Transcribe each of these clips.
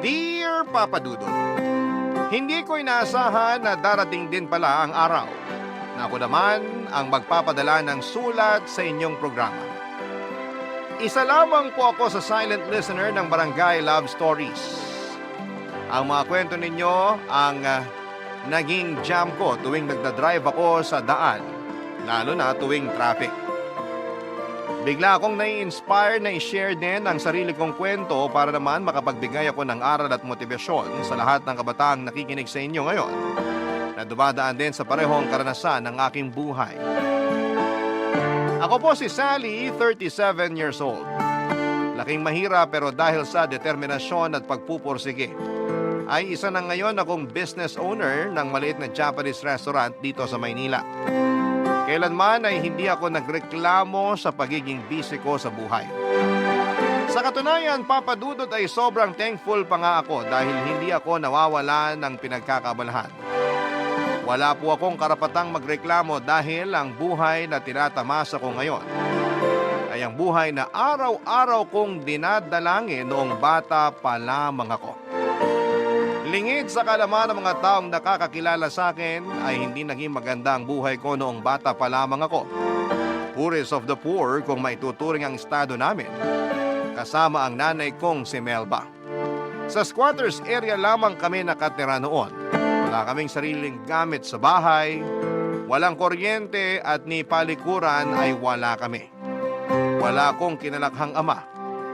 Dear Papa Dudut, hindi ko inaasahan na darating din pala ang araw na ako naman ang magpapadala ng sulat sa inyong programa. Isa lamang po ako sa silent listener ng Barangay Love Stories. Ang mga kwento ninyo ang naging jam ko tuwing nagdadrive ako sa daan, lalo na tuwing traffic. Bigla akong nai-inspire na i-share din ang sarili kong kwento para naman makapagbigay ako ng aral at motibasyon sa lahat ng kabataang nakikinig sa inyo ngayon na dumadaan din sa parehong karanasan ng aking buhay. Ako po si Sally, 37 years old. Laking mahirap pero dahil sa determinasyon at pagpupursige, ay isa na ngayon akong business owner ng maliit na Japanese restaurant dito sa Maynila. Kailanman ay hindi ako nagreklamo sa pagiging busy ko sa buhay. Sa katunayan, Papa Dudut, ay sobrang thankful pa nga ako dahil hindi ako nawawala ng pinagkakabalahan. Wala po akong karapatang magreklamo dahil ang buhay na tinatamasa ko ngayon ay ang buhay na araw-araw kong dinadalangin noong bata pa lamang ako. Lingid sa kalaman ng mga taong nakakakilala sa akin ay hindi naging maganda ang buhay ko noong bata pa lamang ako. Poorest of the poor kung maituturing ang estado namin, kasama ang nanay kong si Melba. Sa squatters area lamang kami nakatira noon. Wala kaming sariling gamit sa bahay, walang kuryente at ni palikuran ay wala kami. Wala akong kinalakhang ama.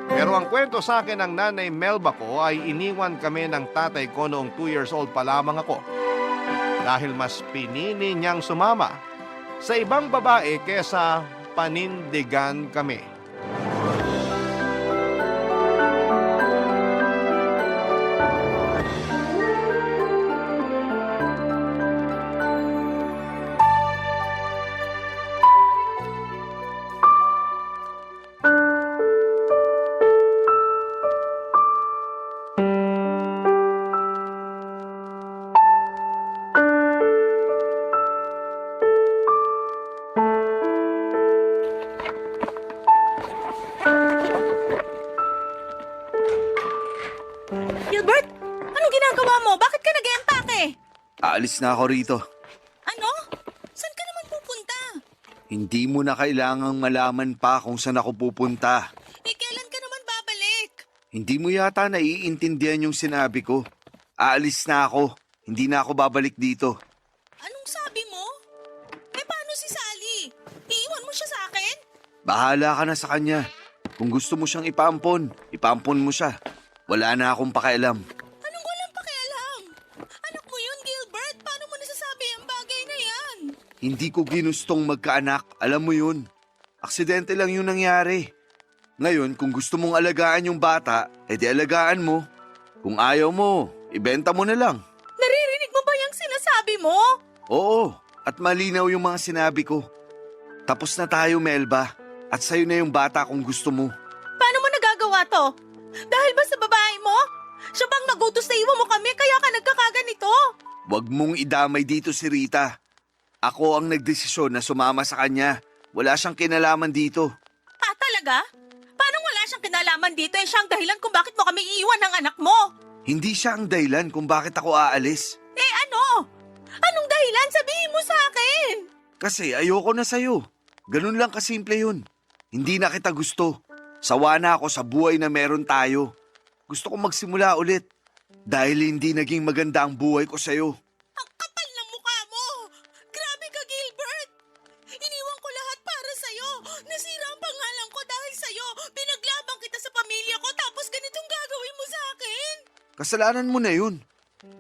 Pero ang kwento sa akin ng nanay Melba ko ay iniwan kami ng tatay ko noong 2 years old pa lamang ako. Dahil mas pinili niyang sumama sa ibang babae kesa panindigan kami. Gilbert, anong ginagawa mo? Bakit ka nag-empake? Aalis na ako rito. Ano? Saan ka naman pupunta? Hindi mo na kailangang malaman pa kung saan ako pupunta. Kailan ka naman babalik? Hindi mo yata naiintindihan yung sinabi ko. Aalis na ako. Hindi na ako babalik dito. Anong sabi mo? Paano si Sally? Iiwan mo siya sa akin? Bahala ka na sa kanya. Kung gusto mo siyang ipampon, ipampon mo siya. Wala na akong pakialam. Anong walang pakialam? Anak mo yun, Gilbert. Paano mo nasasabi ang bagay na yan? Hindi ko ginustong magkaanak. Alam mo yun. Aksidente lang yung nangyari. Ngayon, kung gusto mong alagaan yung bata, edi alagaan mo. Kung ayaw mo, ibenta mo na lang. Naririnig mo ba yung sinasabi mo? Oo, at malinaw yung mga sinabi ko. Tapos na tayo, Melba. At sa'yo na yung bata kung gusto mo. Paano mo nagagawa to? Dahil ba sa babae mo? Siya bang nagutos na iwan mo kami kaya ka nagkakaganito? Huwag mong idamay dito si Rita. Ako ang nagdesisyon na sumama sa kanya. Wala siyang kinalaman dito. Ah, talaga? Paano wala siyang kinalaman dito? Siya ang dahilan kung bakit mo kami iiwan ng anak mo. Hindi siya ang dahilan kung bakit ako aalis. Ano? Anong dahilan? Sabihin mo sa akin. Kasi ayoko na sa'yo. Ganun lang kasimple yun. Hindi na kita gusto. Sawa na ako sa buhay na meron tayo. Gusto kong magsimula ulit. Dahil hindi naging maganda ang buhay ko sa'yo. Ang kapal ng mukha mo! Grabe ka, Gilbert! Iniwan ko lahat para sa'yo. Nasira ang pangalan ko dahil sa'yo. Pinaglabang kita sa pamilya ko tapos ganitong gagawin mo sa akin. Kasalanan mo na yun.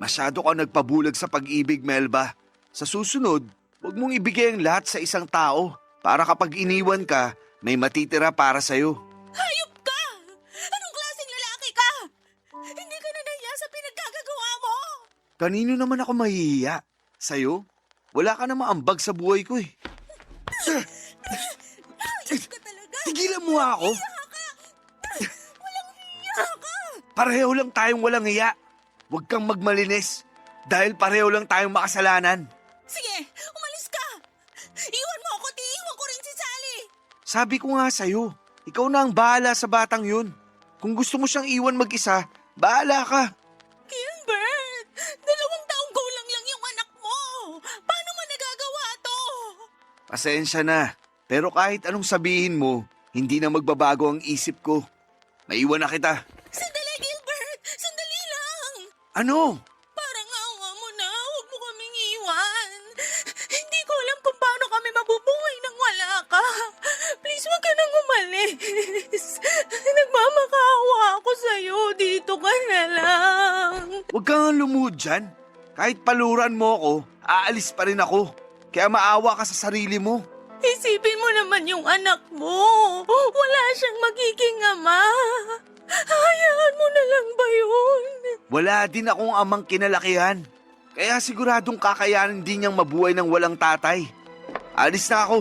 Masyado ka nagpabulag sa pag-ibig, Melba. Sa susunod, huwag mong ibigay ang lahat sa isang tao para kapag iniwan ka, may matitira para sa'yo. Hayop ka! Anong klaseng lalaki ka? Hindi ka na nahiya sa pinagkagagawa mo. Kanino naman ako mahihiya? Sa'yo? Wala ka na maambag sa buhay ko eh. Hayop ka talaga! Tigilan mo ako! Walang hiya ka! Pareho lang tayong walang hiya. Huwag kang magmalinis. Dahil pareho lang tayong makasalanan. Sige, umalis ka! Iwan mo ako, iiwan ko rin si Sally! Sabi ko nga sa'yo, ikaw na ang bahala sa batang yun. Kung gusto mo siyang iwan mag-isa, Bahala ka. Gilbert, 2 taong gulang lang yung anak mo. Paano mo nagagawa to? Pasensya na. Pero kahit anong sabihin mo, hindi na magbabago ang isip ko. Naiwan na kita. Sandali, Gilbert! Sandali lang! Ano? Parang awa mo na. Huwag mo kaming iwan. Hindi ko alam kung paano kami mabubuhay nang wala ka. Please, huwag ka nang umalis. Nagmamakaawa ako sa'yo. Dito ka na lang. Huwag kang lumuhod dyan. Kahit paluran mo ako, aalis pa rin ako. Kaya maawa ka sa sarili mo. Isipin mo naman yung anak mo. Wala siyang magiging ama. Hayaan mo na lang ba yun? Wala din akong amang kinalakihan. Kaya siguradong kakayanin din niyang mabuhay ng walang tatay. Alis na ako.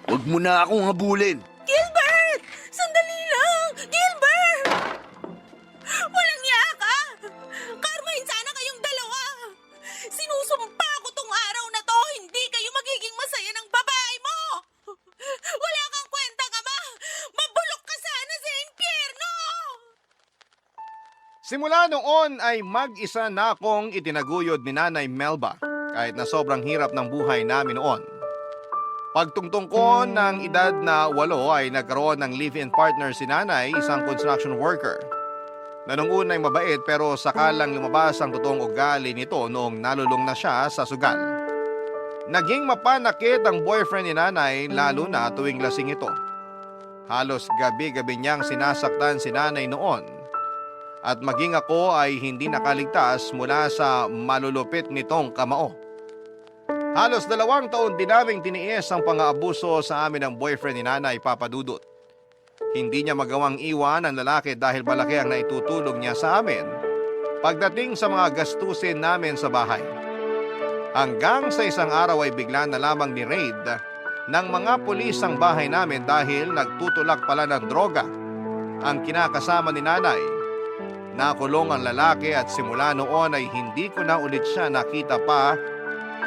Huwag mo na akong habulin. Gilbert! Sandali lang! Gilbert! Walang niya ka! Carmine, sana kayong dalawa! Sinusumpa ko tong araw na to, hindi kayo magiging masaya ng babae mo! Wala kang kwentang ama! Mabulok ka sana sa impyerno! Simula noon ay mag-isa na akong itinaguyod ni Nanay Melba kahit na sobrang hirap ng buhay namin noon. Pagtungtong ko ng edad na 8 ay nagkaroon ng live-in partner si Nanay, isang construction worker. Na nung una ay mabait pero sakalang lumabas ang totoong ugali nito noong nalulong na siya sa sugal. Naging mapanakit ang boyfriend ni Nanay lalo na tuwing lasing ito. Halos gabi-gabi niyang sinasaktan si Nanay noon. At maging ako ay hindi nakaligtas mula sa malulupit nitong kamao. Halos 2 taon din naming tiniis ang pang-aabuso sa amin ng boyfriend ni Nanay, Papa Dudut. Hindi niya magawang iwan ang lalaki dahil malaki ang naitutulong niya sa amin pagdating sa mga gastusin namin sa bahay. Hanggang sa isang araw ay bigla na lamang ni-raid ng mga pulis ang bahay namin dahil nagtutulak pala ng droga ang kinakasama ni Nanay. Nakulong ang lalaki at simula noon ay hindi ko na ulit siya nakita pa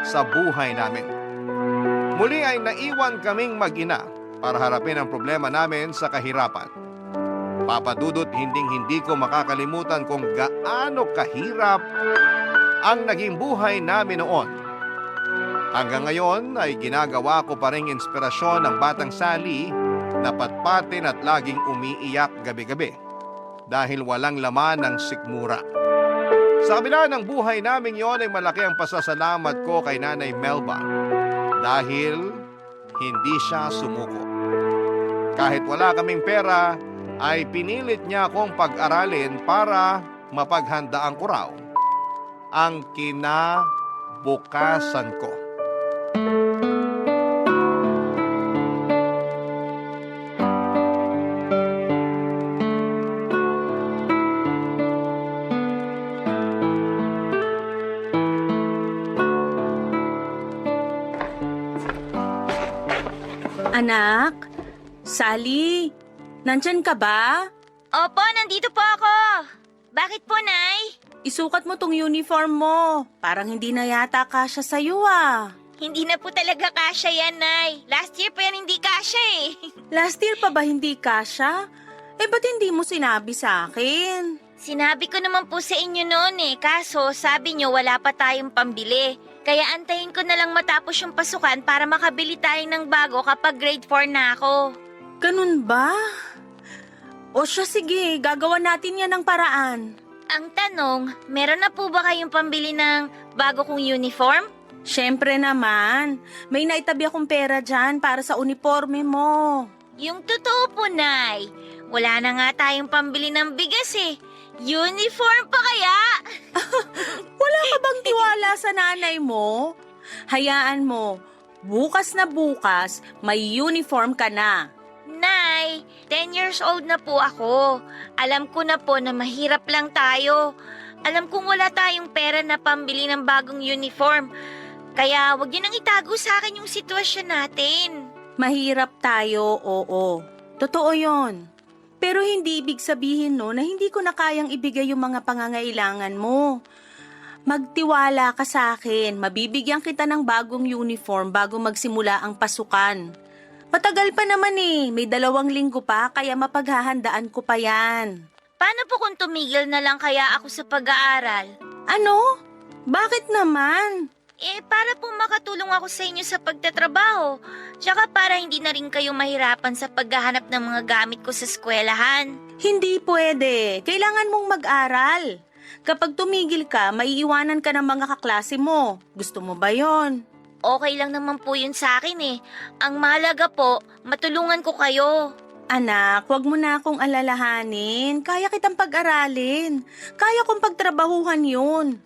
sa buhay namin. Muli ay naiwan kaming mag-ina para harapin ang problema namin sa kahirapan. Papa Dudut, hindi ko makakalimutan kung gaano kahirap ang naging buhay namin noon. Hanggang ngayon ay ginagawa ko pa ring inspirasyon ng batang Sally na patpatin at laging umiiyak gabi-gabi dahil walang laman ng sikmura. Sa kabila ng buhay namin yon ay malaki ang pasasalamat ko kay Nanay Melba dahil hindi siya sumuko. Kahit wala kaming pera, ay pinilit niya akong pag-aralin para mapaghandaan ko raw ang kinabukasan ko. Anak, Sally, nandyan ka ba? Opo, nandito po ako. Bakit po, Nay? Isukat mo tong uniform mo. Parang hindi na yata kasya sa'yo ah. Hindi na po talaga kasya yan, Nay. Last year pa yan hindi kasya eh. Last year pa ba hindi kasya? Eh ba't hindi mo sinabi sa akin? Sinabi ko naman po sa inyo noon eh, kaso sabi nyo wala pa tayong pambili. Kaya antayin ko na lang matapos yung pasukan para makabili tayo ng bago kapag grade 4 na ako. Ganun ba? O siya sige, gagawa natin yan ng paraan. Ang tanong, meron na po ba kayong pambili ng bago kong uniform? Siyempre naman, may naitabi akong pera dyan para sa uniforme mo. Yung totoo po, Nay. Wala na nga tayong pambili ng bigas eh. Uniform pa kaya? Wala ka bang tiwala sa nanay mo? Hayaan mo, bukas na bukas, may uniform ka na. Nay, 10 years old na po ako. Alam ko na po na mahirap lang tayo. Alam kong wala tayong pera na pambili ng bagong uniform. Kaya wag niyo nang itago sa akin yung sitwasyon natin. Mahirap tayo, oo. Totoo yon. Pero hindi ibig sabihin no na hindi ko na kayang ibigay yung mga pangangailangan mo. Magtiwala ka sa akin, mabibigyan kita ng bagong uniform bago magsimula ang pasukan. Matagal pa naman eh, may 2 linggo pa kaya mapaghahandaan ko pa yan. Paano po kung tumigil na lang kaya ako sa pag-aaral? Ano? Bakit naman? Para po makatulong ako sa inyo sa pagtatrabaho. Tsaka para hindi na rin kayo mahirapan sa paghahanap ng mga gamit ko sa eskwelahan. Hindi pwede. Kailangan mong mag-aral. Kapag tumigil ka, maiiwanan ka ng mga kaklase mo. Gusto mo ba yon? Okay lang naman po yun sa akin eh. Ang mahalaga po, matulungan ko kayo. Anak, wag mo na akong alalahanin. Kaya kitang pag-aralin. Kaya kong pagtrabahuhan yun.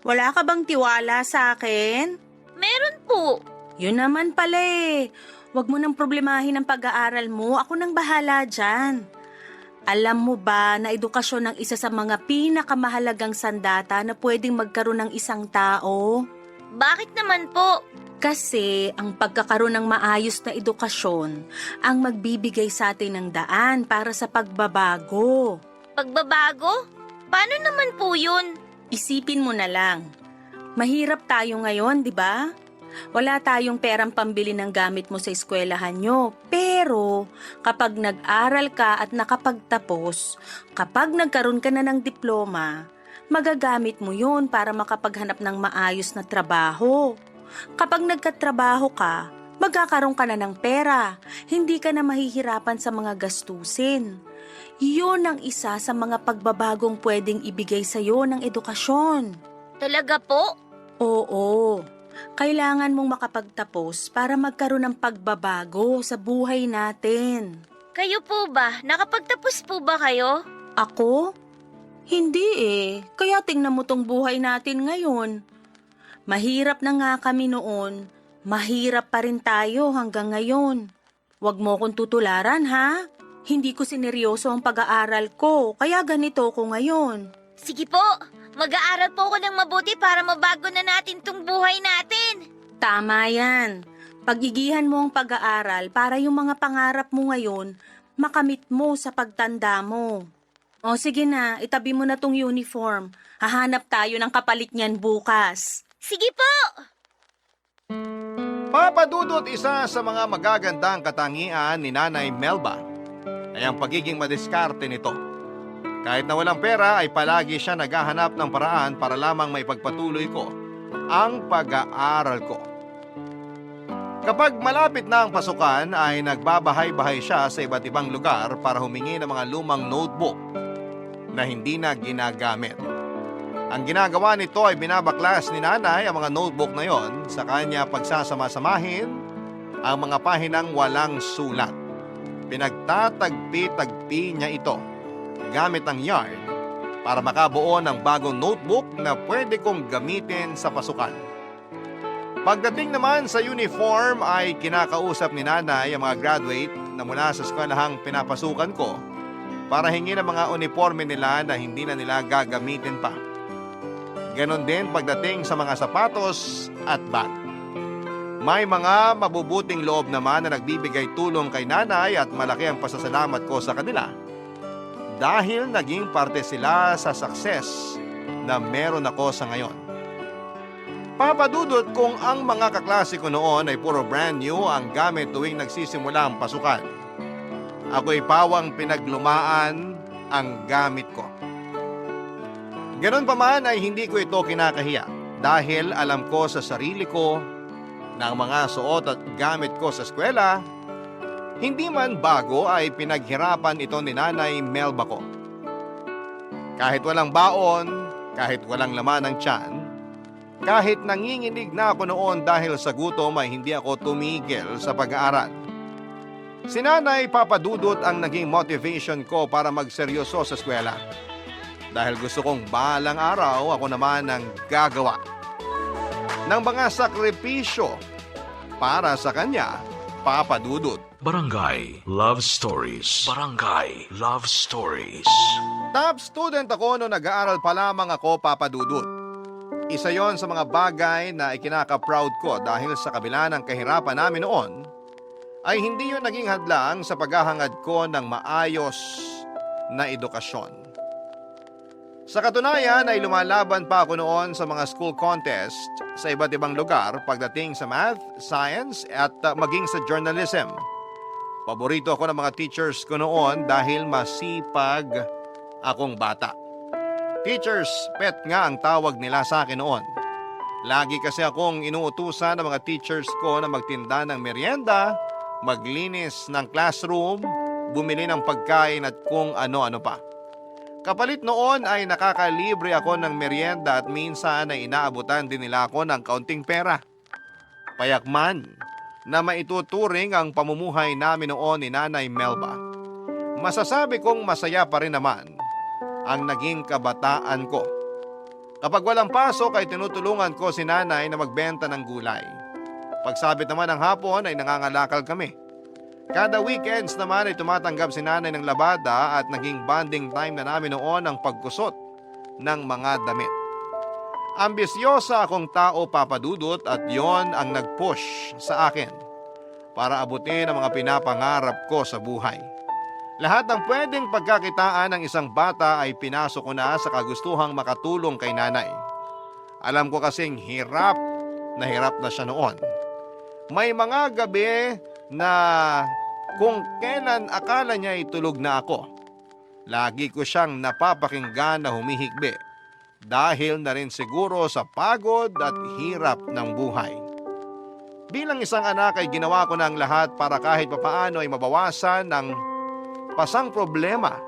Wala ka bang tiwala sa akin? Meron po. Yun naman pala eh. Wag mo nang problemahin ang pag-aaral mo. Ako nang bahala dyan. Alam mo ba na edukasyon ang isa sa mga pinakamahalagang sandata na pwedeng magkaroon ng isang tao? Bakit naman po? Kasi ang pagkakaroon ng maayos na edukasyon ang magbibigay sa atin ng daan para sa pagbabago. Pagbabago? Paano naman po yun? Isipin mo na lang. Mahirap tayo ngayon, di ba? Wala tayong perang pambili ng gamit mo sa eskwelahan nyo. Pero kapag nag-aral ka at nakapagtapos, kapag nagkaroon ka na ng diploma, magagamit mo yun para makapaghanap ng maayos na trabaho. Kapag nagkatrabaho ka, magkakaroon ka na ng pera. Hindi ka na mahihirapan sa mga gastusin. Yun ang isa sa mga pagbabagong pwedeng ibigay sa iyo ng edukasyon. Talaga po? Oo. Kailangan mong makapagtapos para magkaroon ng pagbabago sa buhay natin. Kayo po ba? Nakapagtapos po ba kayo? Ako? Hindi eh. Kaya tingnan mo tong buhay natin ngayon. Mahirap na nga kami noon. Mahirap pa rin tayo hanggang ngayon. Huwag mo kong tutularan ha. Hindi ko sineryoso ang pag-aaral ko, kaya ganito ko ngayon. Sige po, mag-aaral po ako ng mabuti para mabago na natin tong buhay natin. Tama yan. Pagigihan mo ang pag-aaral para yung mga pangarap mo ngayon, makamit mo sa pagtanda mo. O sige na, itabi mo na tong uniform. Hahanap tayo ng kapalit niyan bukas. Sige po! Papa Dudut, isa sa mga magagandang katangian ni Nanay Melba ay ang pagiging madiskarte nito. Kahit na walang pera ay palagi siya naghahanap ng paraan para lamang maipagpatuloy ko ang pag-aaral ko. Kapag malapit na ang pasukan ay nagbabahay-bahay siya sa iba't ibang lugar para humingi ng mga lumang notebook na hindi na ginagamit. Ang ginagawa nito ay binabaklas ni Nanay ang mga notebook na yon sa kanya pagsasama-samahin ang mga pahinang walang sulat. Pinagtatagpi-tagpi niya ito gamit ang yarn para makabuo ng bagong notebook na pwede kong gamitin sa pasukan. Pagdating naman sa uniform ay kinakausap ni Nanay ang mga graduate na mula sa eskwelahang pinapasukan ko para hingin ang mga uniforme nila na hindi na nila gagamitin pa. Ganon din pagdating sa mga sapatos at bag. May mga mabubuting loob naman na nagbibigay tulong kay Nanay at malaki ang pasasalamat ko sa kanila dahil naging parte sila sa success na meron ako sa ngayon. Papa Dudut, kung ang mga kaklase ko noon ay puro brand new ang gamit tuwing nagsisimula ang pasukan, ako'y pawang pinaglumaan ang gamit ko. Ganon pa man ay hindi ko ito kinakahiya dahil alam ko sa sarili ko na ang mga suot at gamit ko sa eskwela, hindi man bago ay pinaghirapan ito ni Nanay Melba ko. Kahit walang baon, kahit walang laman ng tiyan, kahit nanginginig na ako noon dahil sa gutom ay hindi ako tumigil sa pag-aaral. Si Nanay Papa Dudut ang naging motivation ko para magseryoso sa eskwela. Dahil gusto kong balang araw ako naman ang gagawa ng mga sakripisyo para sa kanya, Papa Dudut. Barangay Love Stories. Barangay Love Stories. Top student ako noong nag-aaral pa lamang ako, Papa Dudut. Isa yon sa mga bagay na ikinaka-proud ko dahil sa kabila ng kahirapan namin noon, ay hindi yon naging hadlang sa paghahangad ko ng maayos na edukasyon. Sa katunayan ay lumalaban pa ako noon sa mga school contest sa iba't ibang lugar pagdating sa math, science at maging sa journalism. Paborito ako ng mga teachers ko noon dahil masipag akong bata. Teacher's pet nga ang tawag nila sa akin noon. Lagi kasi akong inuutusan ng mga teachers ko na magtinda ng merienda, maglinis ng classroom, bumili ng pagkain at kung ano-ano pa. Kapalit noon ay nakakalibre ako ng merienda at minsan ay inaabutan din nila ako ng kaunting pera. Payakman na maituturing ang pamumuhay namin noon ni Nanay Melba. Masasabi kong masaya pa rin naman ang naging kabataan ko. Kapag walang pasok ay tinutulungan ko si Nanay na magbenta ng gulay. Pagsabit naman ng hapon ay nangangalakal kami. Kada weekends naman ay tumatanggap si Nanay ng labada at naging bonding time na namin noon ang pagkusot ng mga damit. Ambisyosa akong tao, Papa Dudut, at yon ang nag-push sa akin para abutin ang mga pinapangarap ko sa buhay. Lahat ng pwedeng pagkakitaan ng isang bata ay pinasok ko na sa kagustuhang makatulong kay Nanay. Alam ko kasing hirap na siya noon. May mga gabi na kung kailan akala niya itulog na ako, lagi ko siyang napapakinggan na humihikbi dahil na rin siguro sa pagod at hirap ng buhay. Bilang isang anak ay ginawa ko na ang lahat para kahit papaano ay mabawasan ang pasang problema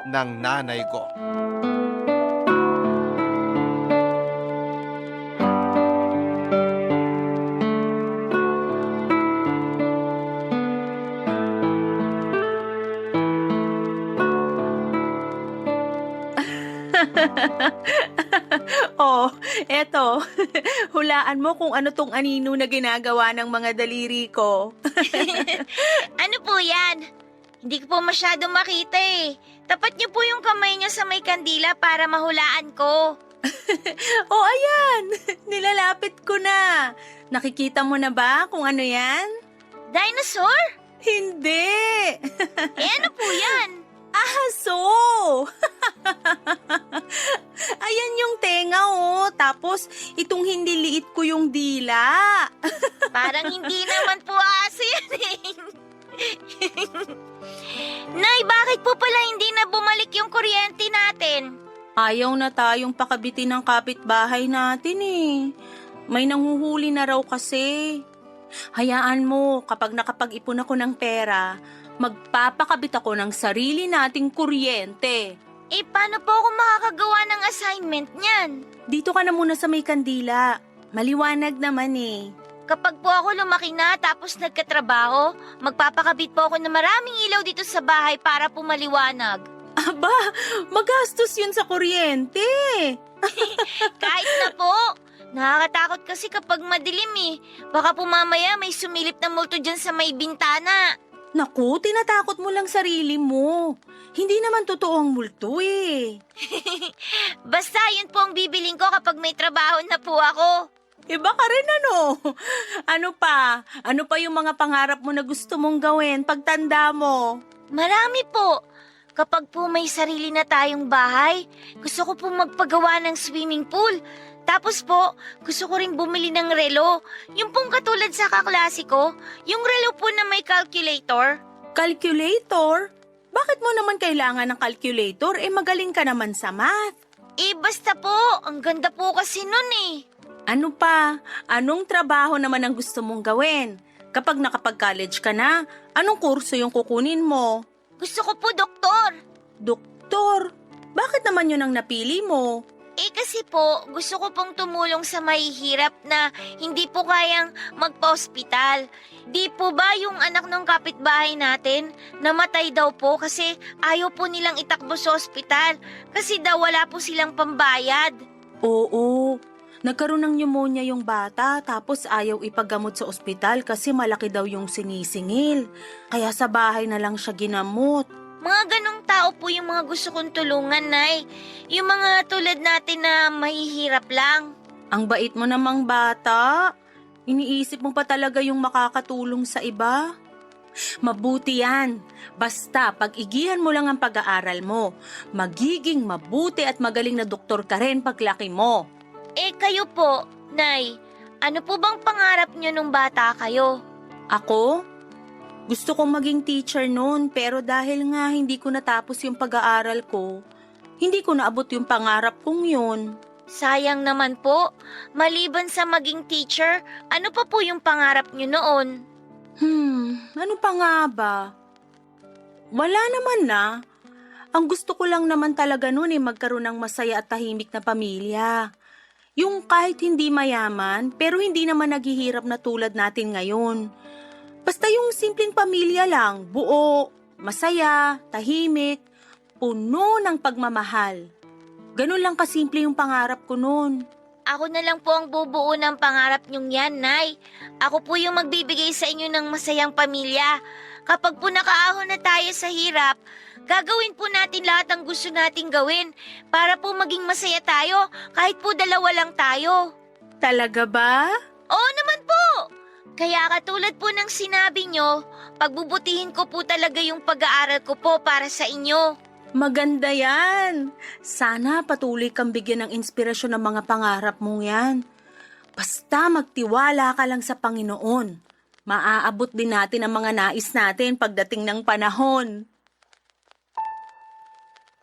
ng nanay ko. Oh, eto. Hulaan mo kung ano tong anino na ginagawa ng mga daliri ko. Ano po yan? Hindi ko po masyado makita eh. Tapat niyo po yung kamay niyo sa may kandila para mahulaan ko. Oh, ayan. Nilalapit ko na. Nakikita mo na ba kung ano yan? Dinosaur? Hindi. Eh ano po yan? Aso! Ayan yung tenga oh. Tapos itong hindi liit ko yung dila. Parang hindi naman po aso yan eh. Nay, bakit po pala hindi na bumalik yung kuryente natin? Ayaw na tayong pakabitin ng kapitbahay natin eh. May nanghuhuli na raw kasi. Hayaan mo, kapag nakapag-ipon ako ng pera, magpapakabit ako ng sarili nating kuryente. Eh, paano po ako makakagawa ng assignment niyan? Dito ka na muna sa may kandila. Maliwanag naman eh. Kapag po ako lumaki na tapos nagkatrabaho, magpapakabit po ako ng maraming ilaw dito sa bahay para po maliwanag. Aba, magastos yun sa kuryente. Kahit na po. Nakakatakot kasi kapag madilim eh. Baka po mamaya may sumilip na multo dyan sa may bintana. Naku, tinatakot mo lang sarili mo. Hindi naman totoo ang multo eh. Basta yun po ang bibiling ko kapag may trabaho na po ako. Iba ka rin ano? Ano pa? Ano pa yung mga pangarap mo na gusto mong gawin pagtanda mo? Marami po. Kapag po may sarili na tayong bahay, gusto ko po magpagawa ng swimming pool. Tapos po, gusto ko rin bumili ng relo. Yung pong katulad sa kaklase ko, yung relo po na may calculator. Calculator? Bakit mo naman kailangan ng calculator? Eh magaling ka naman sa math. Eh basta po, ang ganda po kasi nun eh. Ano pa? Anong trabaho naman ang gusto mong gawin? Kapag nakapag-college ka na, anong kurso yung kukunin mo? Gusto ko po doktor. Doktor? Bakit naman yun ang napili mo? Eh kasi po, gusto ko pong tumulong sa mahihirap na hindi po kayang magpa-ospital. Di po ba yung anak ng kapitbahay natin namatay daw po kasi ayaw po nilang itakbo sa ospital kasi daw wala po silang pambayad. Oo, nagkaroon ng pneumonia yung bata tapos ayaw ipagamot sa ospital kasi malaki daw yung sinisingil. Kaya sa bahay na lang siya ginamot. Mga ganong tao po yung mga gusto kong tulungan, Nay. Yung mga tulad natin na mahihirap lang. Ang bait mo namang bata. Iniisip mo pa talaga yung makakatulong sa iba. Mabuti yan. Basta pag-igihan mo lang ang pag-aaral mo, magiging mabuti at magaling na doktor ka rin paglaki mo. Eh kayo po, Nay, ano po bang pangarap nyo nung bata kayo? Ako? Gusto kong maging teacher noon pero dahil nga hindi ko natapos yung pag-aaral ko, hindi ko naabot yung pangarap kong yun. Sayang naman po. Maliban sa maging teacher, ano pa po yung pangarap niyo noon? Ano pa nga ba? Wala naman na. Ang gusto ko lang naman talaga noon magkaroon ng masaya at tahimik na pamilya. Yung kahit hindi mayaman, pero hindi naman naghihirap na tulad natin ngayon. Basta yung simpleng pamilya lang, buo, masaya, tahimik, puno ng pagmamahal. Ganun lang kasimple yung pangarap ko noon. Ako na lang po ang bubuo ng pangarap niyong yan, Nay. Ako po yung magbibigay sa inyo ng masayang pamilya. Kapag po nakaahon na tayo sa hirap, gagawin po natin lahat ng gusto nating gawin para po maging masaya tayo kahit po dalawa lang tayo. Talaga ba? Oo naman po! Kaya katulad po ng sinabi nyo, pagbubutihin ko po talaga yung pag-aaral ko po para sa inyo. Maganda yan. Sana patuloy kang bigyan ng inspirasyon ng mga pangarap mong yan. Basta magtiwala ka lang sa Panginoon. Maaabot din natin ang mga nais natin pagdating ng panahon.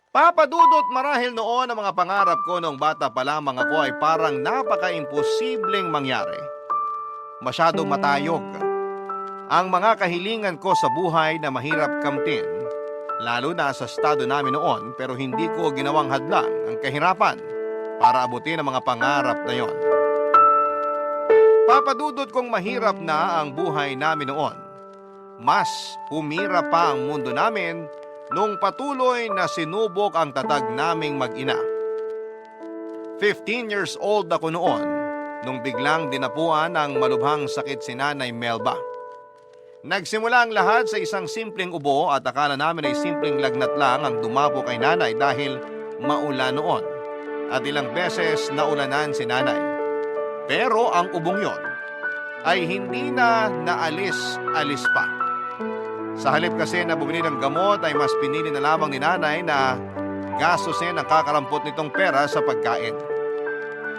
Papa Dudut, marahil noon ang mga pangarap ko noong bata pa lamang ako ay parang napaka-imposibleng mangyari. Masyadong matayog. Ang mga kahilingan ko sa buhay na mahirap kamtin, lalo na sa estado namin noon, pero hindi ko ginawang hadlang ang kahirapan para abutin ang mga pangarap na yon. Papadudot kong mahirap na ang buhay namin noon. Mas humirap pa ang mundo namin nung patuloy na sinubok ang tatag naming mag-ina. 15 years old ako noon nung biglang dinapuan ng malubhang sakit si Nanay Melba. Nagsimula ang lahat sa isang simpleng ubo at akala namin ay simpleng lagnat lang ang dumapo kay Nanay dahil maulan noon at ilang beses naulanan si Nanay. Pero ang ubong yon ay hindi na naalis-alis pa. Sa halip kasi na bumili ng gamot ay mas pinili na lamang ni Nanay na gastusin ang kakarampot nitong pera sa pagkain.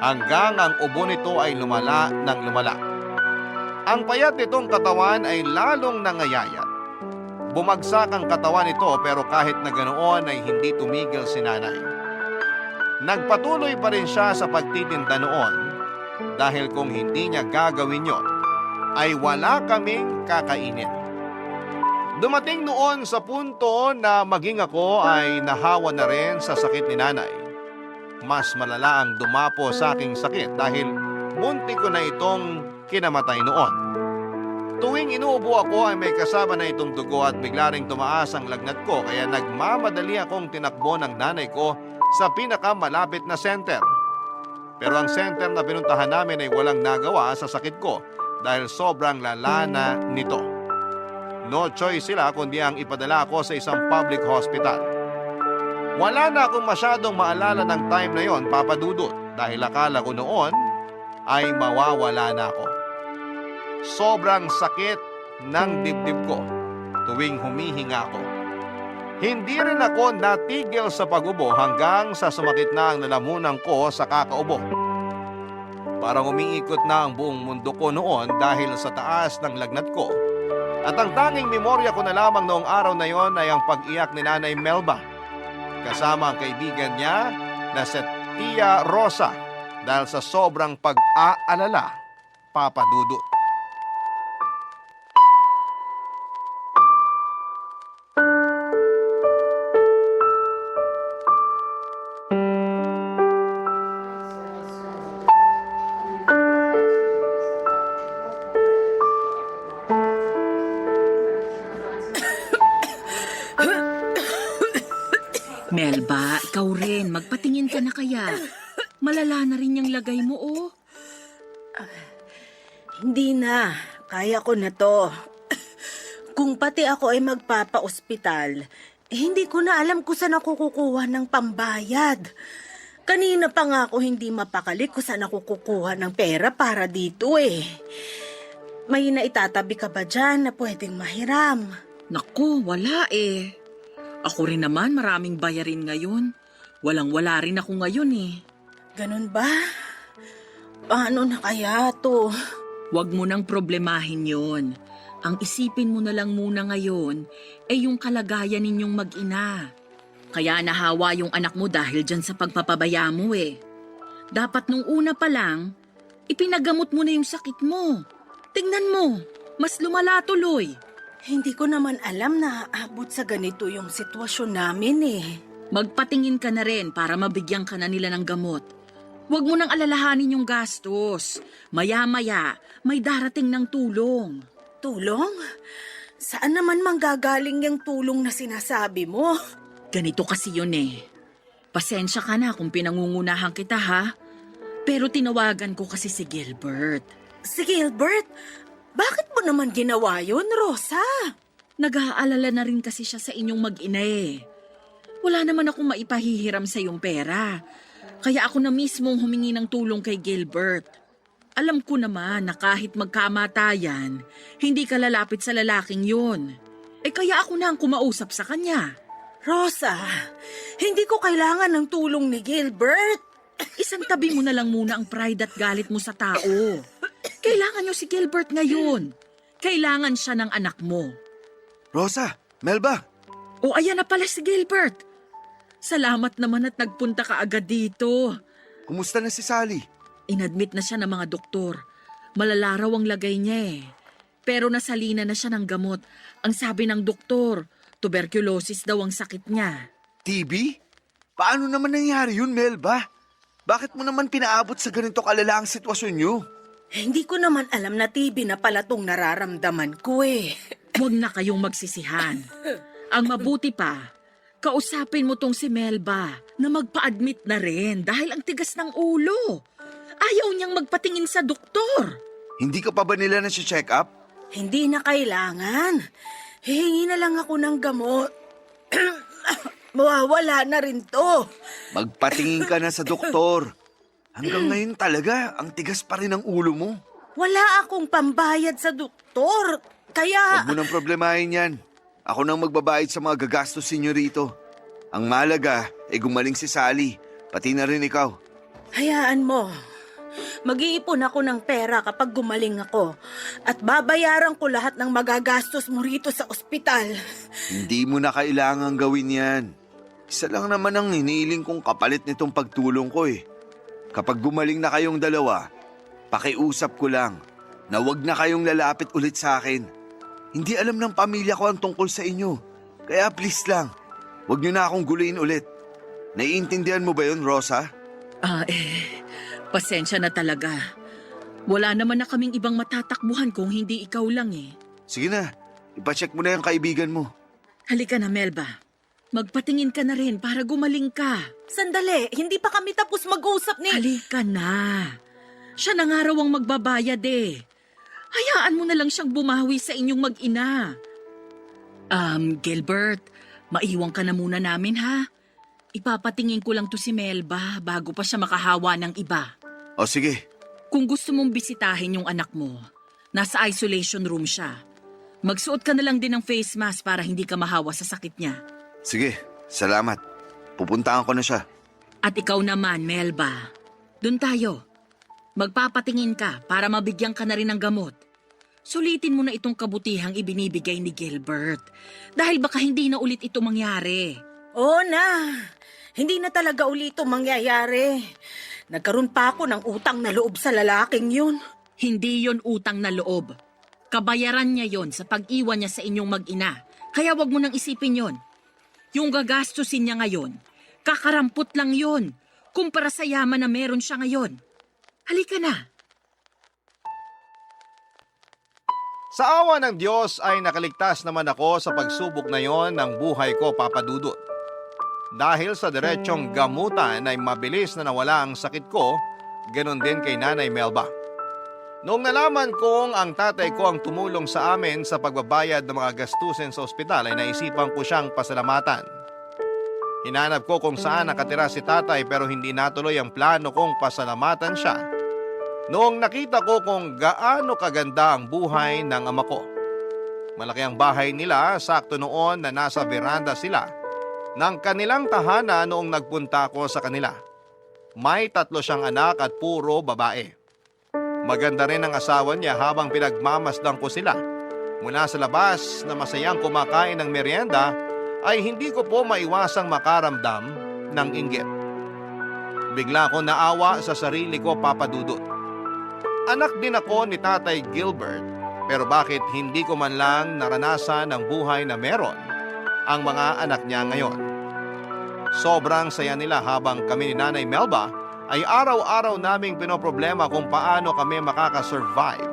Hanggang ang ubo nito ay lumala ng lumala. Ang payat nitong katawan ay lalong nangayayat. Bumagsak ang katawan nito pero kahit na ganoon ay hindi tumigil si Nanay. Nagpatuloy pa rin siya sa pagtitinda noon dahil kung hindi niya gagawin yon ay wala kaming kakainin. Dumating noon sa punto na maging ako ay nahawa na rin sa sakit ni Nanay. Mas malala ang dumapo sa aking sakit dahil munti ko na itong kinamatay noon. Tuwing inuubo ako ay may kasama na itong dugo at bigla ring tumaas ang lagnat ko kaya nagmamadali akong tinakbo ng nanay ko sa pinakamalapit na center. Pero ang center na pinuntahan namin ay walang nagawa sa sakit ko dahil sobrang lala na nito. No choice sila kundi ang ipadala ako sa isang public hospital. Wala na akong masyadong maalala ng time na yon, Papa Dudut, dahil akala ko noon ay mawawala na ako. Sobrang sakit ng dibdib ko tuwing humihinga ako. Hindi rin ako natigil sa pag-ubo hanggang sa sumakit na ang lalamunan ko sa kakaubo. Parang umiikot na ang buong mundo ko noon dahil sa taas ng lagnat ko. At ang tanging memorya ko na lamang noong araw na yon ay ang pag-iyak ni Nanay Melba kasama ang kaibigan niya na si Tia Rosa dahil sa sobrang pag-aalala, Papa Dudut. Melba, ikaw rin. Magpatingin ka na kaya. Malala na rin yung lagay mo, oh. Hindi na. Kaya ko na to. Kung pati ako ay magpapa-ospital, hindi ko na alam kung saan ako kukuha ng pambayad. Kanina pa nga ako hindi mapakali kung saan ako kukuha ng pera para dito eh. May naitatabi ka ba dyan na pwedeng mahiram? Naku, wala eh. Ako rin naman maraming bayarin ngayon. Walang-wala rin ako ngayon eh. Ganun ba? Paano na kaya to? Huwag mo nang problemahin yon. Ang isipin mo na lang muna ngayon ay yung kalagayan ninyong mag-ina. Kaya nahawa yung anak mo dahil dyan sa pagpapabaya mo eh. Dapat nung una pa lang, ipinagamot mo na yung sakit mo. Tingnan mo, mas lumala tuloy. Hindi ko naman alam na aabot sa ganito yung sitwasyon namin eh. Magpatingin ka na rin para mabigyan ka na nila ng gamot. Huwag mo nang alalahanin yung gastos. Maya-maya, may darating ng tulong. Tulong? Saan naman manggagaling yung tulong na sinasabi mo? Ganito kasi yun eh. Pasensya ka na kung pinangungunahan kita ha. Pero tinawagan ko kasi si Gilbert. Si Gilbert? Bakit mo naman ginawa yun, Rosa? Nag-aalala na rin kasi siya sa inyong mag-ina eh. Wala naman akong maipahihiram sa iyong pera. Kaya ako na mismong humingi ng tulong kay Gilbert. Alam ko naman na kahit magkamatayan, hindi ka lalapit sa lalaking yun. Kaya ako na ang kumausap sa kanya. Rosa, hindi ko kailangan ng tulong ni Gilbert. Isang tabi mo na lang muna ang pride at galit mo sa tao. Kailangan niyo si Gilbert ngayon. Kailangan siya ng anak mo. Rosa, Melba, O ayan na pala si Gilbert. Salamat naman at nagpunta ka agad dito. kumusta na si Sally? Inadmit na siya ng mga doktor. Malala raw ang lagay niya eh. Pero nasalina na siya ng gamot. Ang sabi ng doktor, tuberculosis daw ang sakit niya. TB? Paano naman nangyari yun, Melba? Bakit mo naman pinaabot sa ganito kalala ang sitwasyon niyo? Hindi ko naman alam na TB na pala tong nararamdaman ko eh. Huwag na kayong magsisihan. Ang mabuti pa, kausapin mo tong si Melba na magpa-admit na rin dahil ang tigas ng ulo. Ayaw niyang magpatingin sa doktor. Hindi ka pa ba nila nasi-check up? Hindi na kailangan. Hihingi na lang ako ng gamot. Mawawala na rin to. Magpatingin ka na sa doktor. Hanggang ngayon talaga, ang tigas pa rin ang ulo mo. Wala akong pambayad sa doktor. Kaya... Huwag mo nang problemahin yan. Ako nang magbabayad sa mga gagastos ninyo rito. Ang malaga ay gumaling si Sally, pati na rin ikaw. Hayaan mo. Mag-iipon ako ng pera kapag gumaling ako. At babayaran ko lahat ng magagastos mo rito sa ospital. Hindi mo na kailangang gawin yan. Isa lang naman ang hiniling kong kapalit nitong pagtulong ko eh. Kapag gumaling na kayong dalawa, pakiusap ko lang na wag na kayong lalapit ulit sa akin. Hindi alam ng pamilya ko ang tungkol sa inyo. Kaya please lang, wag niyo na akong guluhin ulit. Naiintindihan mo ba yun, Rosa? Pasensya na talaga. Wala naman na kaming ibang matatakbuhan kung hindi ikaw lang eh. Sige na, ipacheck mo na yung kaibigan mo. Halika na, Melba. Magpatingin ka na rin para gumaling ka. Sandali, hindi pa kami tapos mag-usap ni... Halika na. Siya na nga raw ang magbabayad eh. Hayaan mo na lang siyang bumawi sa inyong mag-ina. Gilbert, maiwan ka na muna namin ha. Ipapatingin ko lang to si Melba bago pa siya makahawa ng iba. O sige, Kung gusto mong bisitahin yung anak mo, nasa isolation room siya. Magsuot ka na lang din ng face mask para hindi ka mahawa sa sakit niya. sige, salamat. Pupuntahan ko na siya. At ikaw naman, Melba. Doon tayo. Magpapatingin ka para mabigyan ka na rin ng gamot. Sulitin mo na itong kabutihang ibinibigay ni Gilbert. Dahil baka hindi na ulit ito mangyari. Oo na. Hindi na talaga ulit ito mangyayari. Nagkaroon pa ako ng utang na loob sa lalaking yun. Hindi yon utang na loob. Kabayaran niya yon sa pag-iwan niya sa inyong mag-ina. Kaya wag mo nang isipin yon. Yung gagastusin niya ngayon, kakarampot lang yon kumpara sa yaman na meron siya ngayon. Halika na. Sa awa ng Diyos ay nakaligtas naman ako sa pagsubok na yon ng buhay ko, Papa Dudut. Dahil sa diretsyong gamutan ay mabilis na nawala ang sakit ko, ganun din kay Nanay Melba. Noong nalaman kong ang tatay ko ang tumulong sa amin sa pagbabayad ng mga gastusin sa ospital ay naisipan ko siyang pasalamatan. Hinanap ko kung saan nakatira si tatay pero hindi natuloy ang plano kong pasalamatan siya. Noong nakita ko kung gaano kaganda ang buhay ng ama ko. Malaki ang bahay nila, sakto noon na nasa veranda sila ng kanilang tahanan noong nagpunta ko sa kanila. May 3 siyang anak at puro babae. Maganda rin ang asawa niya habang pinagmamasdan ko sila. Mula sa labas na masayang kumakain ng merienda ay hindi ko po maiwasang makaramdam ng inggit. Bigla ko naawa sa sarili ko, Papa Dudut. Anak din ako ni Tatay Gilbert, pero bakit hindi ko man lang naranasan ang buhay na meron ang mga anak niya ngayon? Sobrang saya nila habang kami ni Nanay Melba ay araw-araw naming pinoproblema kung paano kami makakasurvive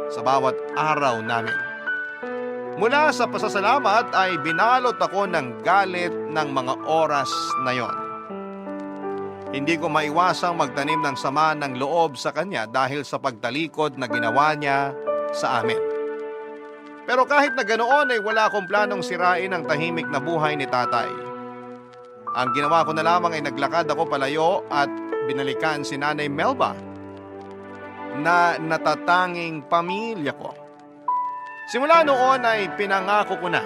sa bawat araw namin. Mula sa pasasalamat ay binalot ako ng galit ng mga oras na yon. Hindi ko maiwasang magtanim ng sama ng loob sa kanya dahil sa pagtalikod na ginawa niya sa amin. Pero kahit na ganoon ay wala akong planong sirain ang tahimik na buhay ni tatay. Ang ginawa ko na lamang ay naglakad ako palayo at binalikan si Nanay Melba na natatanging pamilya ko. Simula noon ay pinangako ko na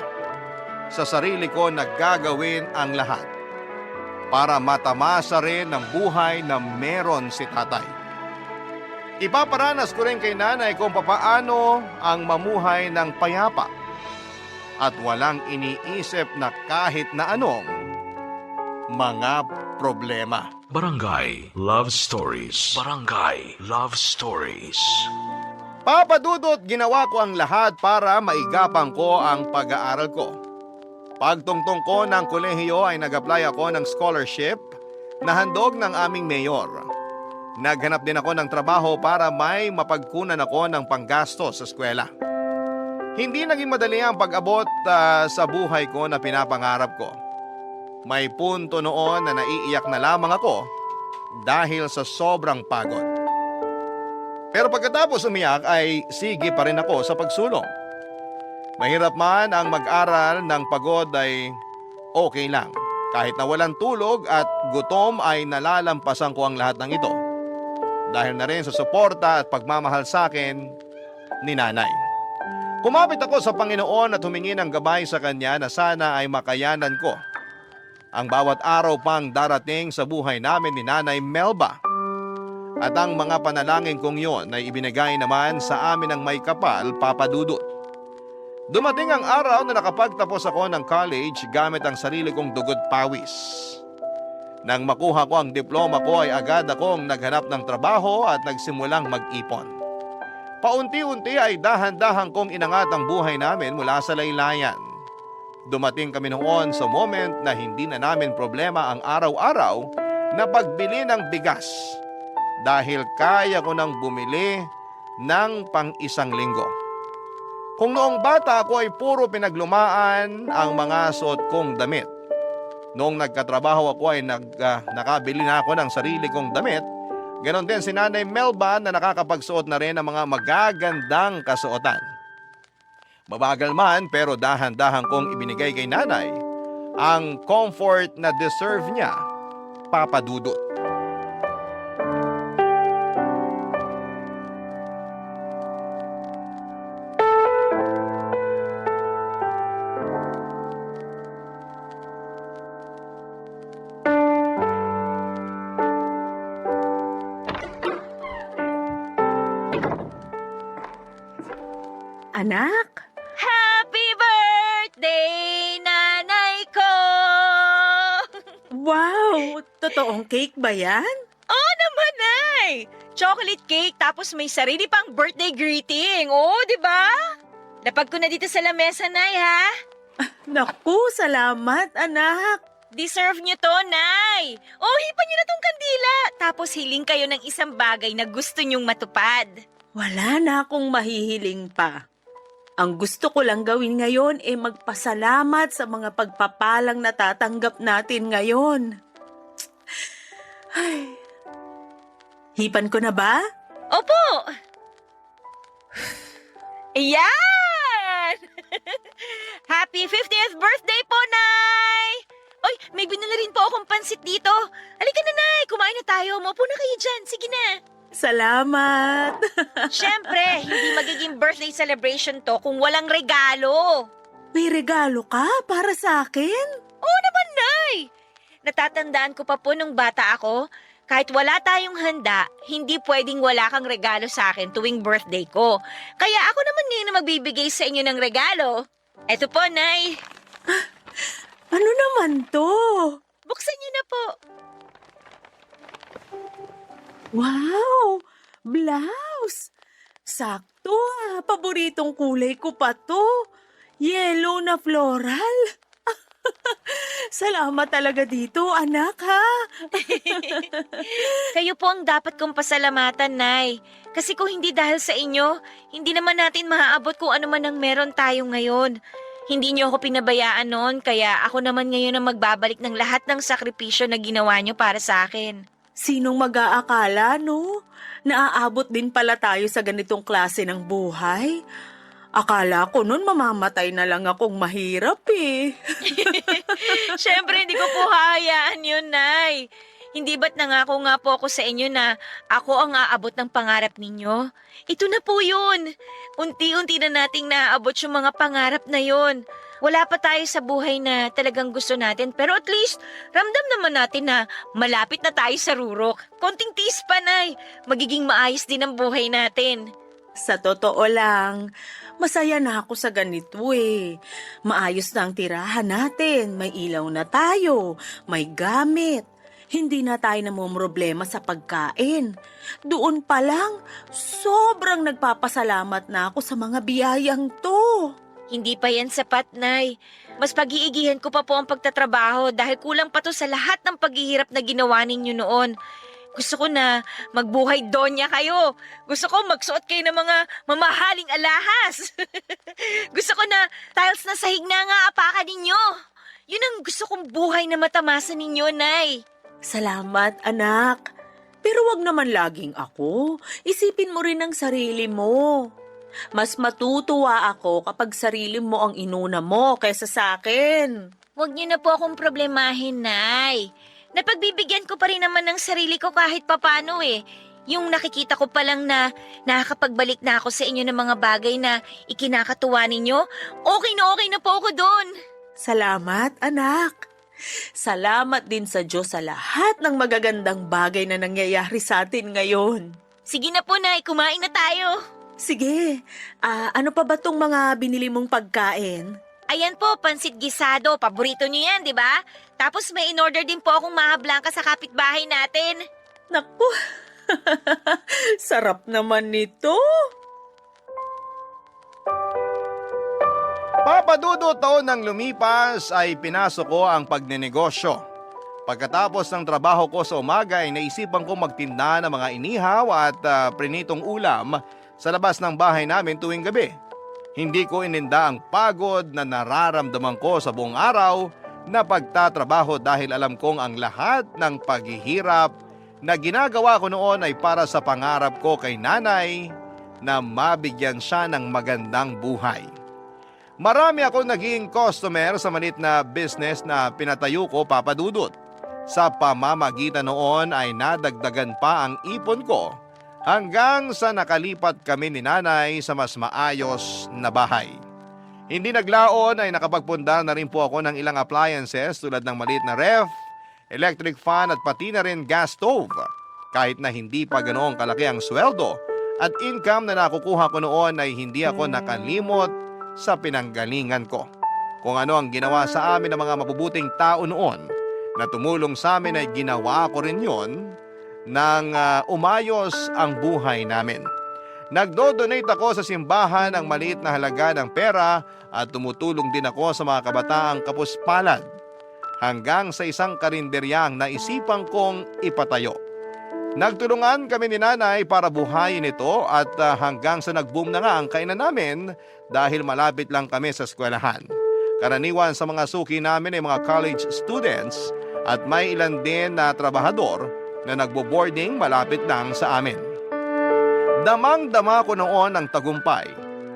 sa sarili ko na gagawin ang lahat para matamasa rin ng buhay na meron si tatay. Ipaparanas ko rin kay nanay kung papaano ang mamuhay ng payapa at walang iniisip na kahit na anong mga problema. Barangay Love Stories. Barangay Love Stories. Papa Dudut, ginawa ko ang lahat para maigapang ko ang pag-aaral ko. Pagtungtong ko ng kolehiyo ay nag-apply ako ng scholarship na handog ng aming mayor. Naghanap din ako ng trabaho para may mapagkunan ako ng panggasto sa eskwela. Hindi naging madali ang pag-abot sa buhay ko na pinapangarap ko. May punto noon na naiiyak na lamang ako dahil sa sobrang pagod. Pero pagkatapos umiyak ay sige pa rin ako sa pagsulong. Mahirap man ang mag-aral ng pagod ay okay lang. Kahit na walang tulog at gutom ay nalalampasan ko ang lahat ng ito. Dahil na rin sa suporta at pagmamahal sa akin ni nanay. Kumapit ako sa Panginoon at humingi ng gabay sa Kanya na sana ay makayanan ko ang bawat araw pang darating sa buhay namin ni Nanay Melba. At ang mga panalangin kong yon ay ibinigay naman sa amin ng may kapal, Papa Dudut. Dumating ang araw na nakapagtapos ako ng college gamit ang sarili kong dugot pawis. Nang makuha ko ang diploma ko ay agad akong naghanap ng trabaho at nagsimulang mag-ipon. Paunti-unti ay dahan-dahan kong inangat ang buhay namin mula sa laylayan. Dumating kami noon sa moment na hindi na namin problema ang araw-araw na pagbili ng bigas dahil kaya ko nang bumili ng pang-isang linggo. Kung noong bata ako ay puro pinaglumaan ang mga suot kong damit. Noong nagkatrabaho ako ay nakabili na ako ng sarili kong damit. Ganon din si Nanay Melba na nakakapagsuot na rin ng mga magagandang kasuotan. Mabagal man pero dahan-dahan kong ibinigay kay nanay ang comfort na deserve niya, Papa Dudut. Anak, Happy birthday, nanay ko! wow! Totoong cake ba yan? Oo naman, Nay! Chocolate cake tapos may sarili pang birthday greeting. Oo, di ba? Lapag ko na dito sa lamesa, Nay, ha? Naku, salamat, anak. Deserve niyo to, Nay! Oh, hipan niyo na tong kandila. Tapos hiling kayo ng isang bagay na gusto niyong matupad. Wala na akong mahihiling pa. Ang gusto ko lang gawin ngayon ay magpasalamat sa mga pagpapalang natatanggap natin ngayon. Ay. Hipan ko na ba? Opo! Ayan! Happy 50th birthday po, Nay! Oy, may binili rin po akong pansit dito. Halika na, Nay. Kumain na tayo. Maupo na kayo dyan. Sige na. Salamat. Siyempre, hindi magiging birthday celebration to kung walang regalo. May regalo ka para sa akin? Oo naman, Nay! Natatandaan ko pa po nung bata ako, Kahit wala tayong handa, hindi pwedeng wala kang regalo sa akin tuwing birthday ko. Kaya ako naman ngayon na magbibigay sa inyo ng regalo. Eto po, Nay. Ano naman to? Buksan niyo na po. Wow! Blouse! Sakto paboritong kulay ko pa to. Yellow na floral. Salamat talaga dito, anak ha. Kayo po ang dapat kong pasalamatan, Nay. Kasi kung hindi dahil sa inyo, hindi naman natin maaabot kung ano man ang meron tayo ngayon. Hindi niyo ako pinabayaan noon, kaya ako naman ngayon ang magbabalik ng lahat ng sakripisyo na ginawa niyo para sa akin. Sinong mag-aakala, no? Naaabot din pala tayo sa ganitong klase ng buhay. Akala ko nun mamamatay na lang akong mahirap eh. Siyempre, hindi ko po hahayaan yun, Nay. Hindi ba't nangako nga po ako sa inyo na ako ang aabot ng pangarap ninyo? Ito na po yun. Unti-unti na nating naaabot yung mga pangarap na yun. Wala pa tayo sa buhay na talagang gusto natin, pero at least ramdam naman natin na malapit na tayo sa rurok. Konting tiis pa, Nay. Magiging maayos din ang buhay natin. Sa totoo lang, masaya na ako sa ganito eh. Maayos na ang tirahan natin, may ilaw na tayo, may gamit. Hindi na tayo namumroblema sa pagkain. Doon pa lang, sobrang nagpapasalamat na ako sa mga biyayang to. Hindi pa yan sapat, Nay. Mas pag-iigihan ko pa po ang pagtatrabaho dahil kulang pa to sa lahat ng paghihirap na ginawa ninyo noon. Gusto ko na magbuhay donya kayo. Gusto ko magsuot kayo ng mga mamahaling alahas. Gusto ko na tiles na sahig na nga apakan ninyo. Yun ang gusto kong buhay na matamasa ninyo, Nay. Salamat, anak. Pero wag naman laging ako. Isipin mo rin ang sarili mo. Mas matutuwa ako kapag sarili mo ang inuna mo kaysa sa akin. Huwag niyo na po akong problemahin, Nay. Napagbibigyan ko pa rin naman ng sarili ko kahit papano eh. Yung nakikita ko pa lang na nakakapagbalik na ako sa inyo ng mga bagay na ikinakatuwa ninyo, okay na po ako doon. Salamat, anak. Salamat din sa Diyos sa lahat ng magagandang bagay na nangyayari sa atin ngayon. Sige na po, Nay, kumain na tayo. Sige, ano pa ba tong mga binili mong pagkain? Ayan po, pansit gisado. Paborito niyo yan, di ba? Tapos may in-order din po akong maha blanca sa kapitbahay natin. Naku, sarap naman nito. Papadudo taon ng lumipas ay pinasok ko ang pagnenegosyo. Pagkatapos ng trabaho ko sa umaga ay naisipan ko magtinda ng mga inihaw at prinitong ulam sa labas ng bahay namin tuwing gabi. Hindi ko ininda ang pagod na nararamdaman ko sa buong araw na pagtatrabaho dahil alam kong ang lahat ng paghihirap na ginagawa ko noon ay para sa pangarap ko kay nanay na mabigyan siya ng magandang buhay. Marami akong naging customer sa maliit na business na pinatayo ko, Papa Dudut. Sa pamamagitan noon ay nadagdagan pa ang ipon ko hanggang sa nakalipat kami ni nanay sa mas maayos na bahay. Hindi naglaon ay nakapagpundar na rin po ako ng ilang appliances tulad ng maliit na ref, electric fan at pati na rin gas stove. Kahit na hindi pa ganoong kalaki ang sweldo at income na nakukuha ko noon ay hindi ako nakalimot sa pinanggalingan ko. Kung ano ang ginawa sa amin ng mga mabubuting tao noon na tumulong sa amin ay ginawa ko rin yon nang umayos ang buhay namin. Nagdo-donate ako sa simbahan ng maliit na halaga ng pera at tumutulong din ako sa mga kabataang kapuspalad hanggang sa isang karinderyang naisipan kong ipatayo. Nagtulungan kami ni nanay para buhayin ito at hanggang sa nag-boom na nga ang kainan namin dahil malapit lang kami sa eskwelahan. Karaniwan sa mga suki namin ay mga college students at may ilan din na trabahador na nagbo-boarding malapit lang sa amin. Damang-dama ko noon ang tagumpay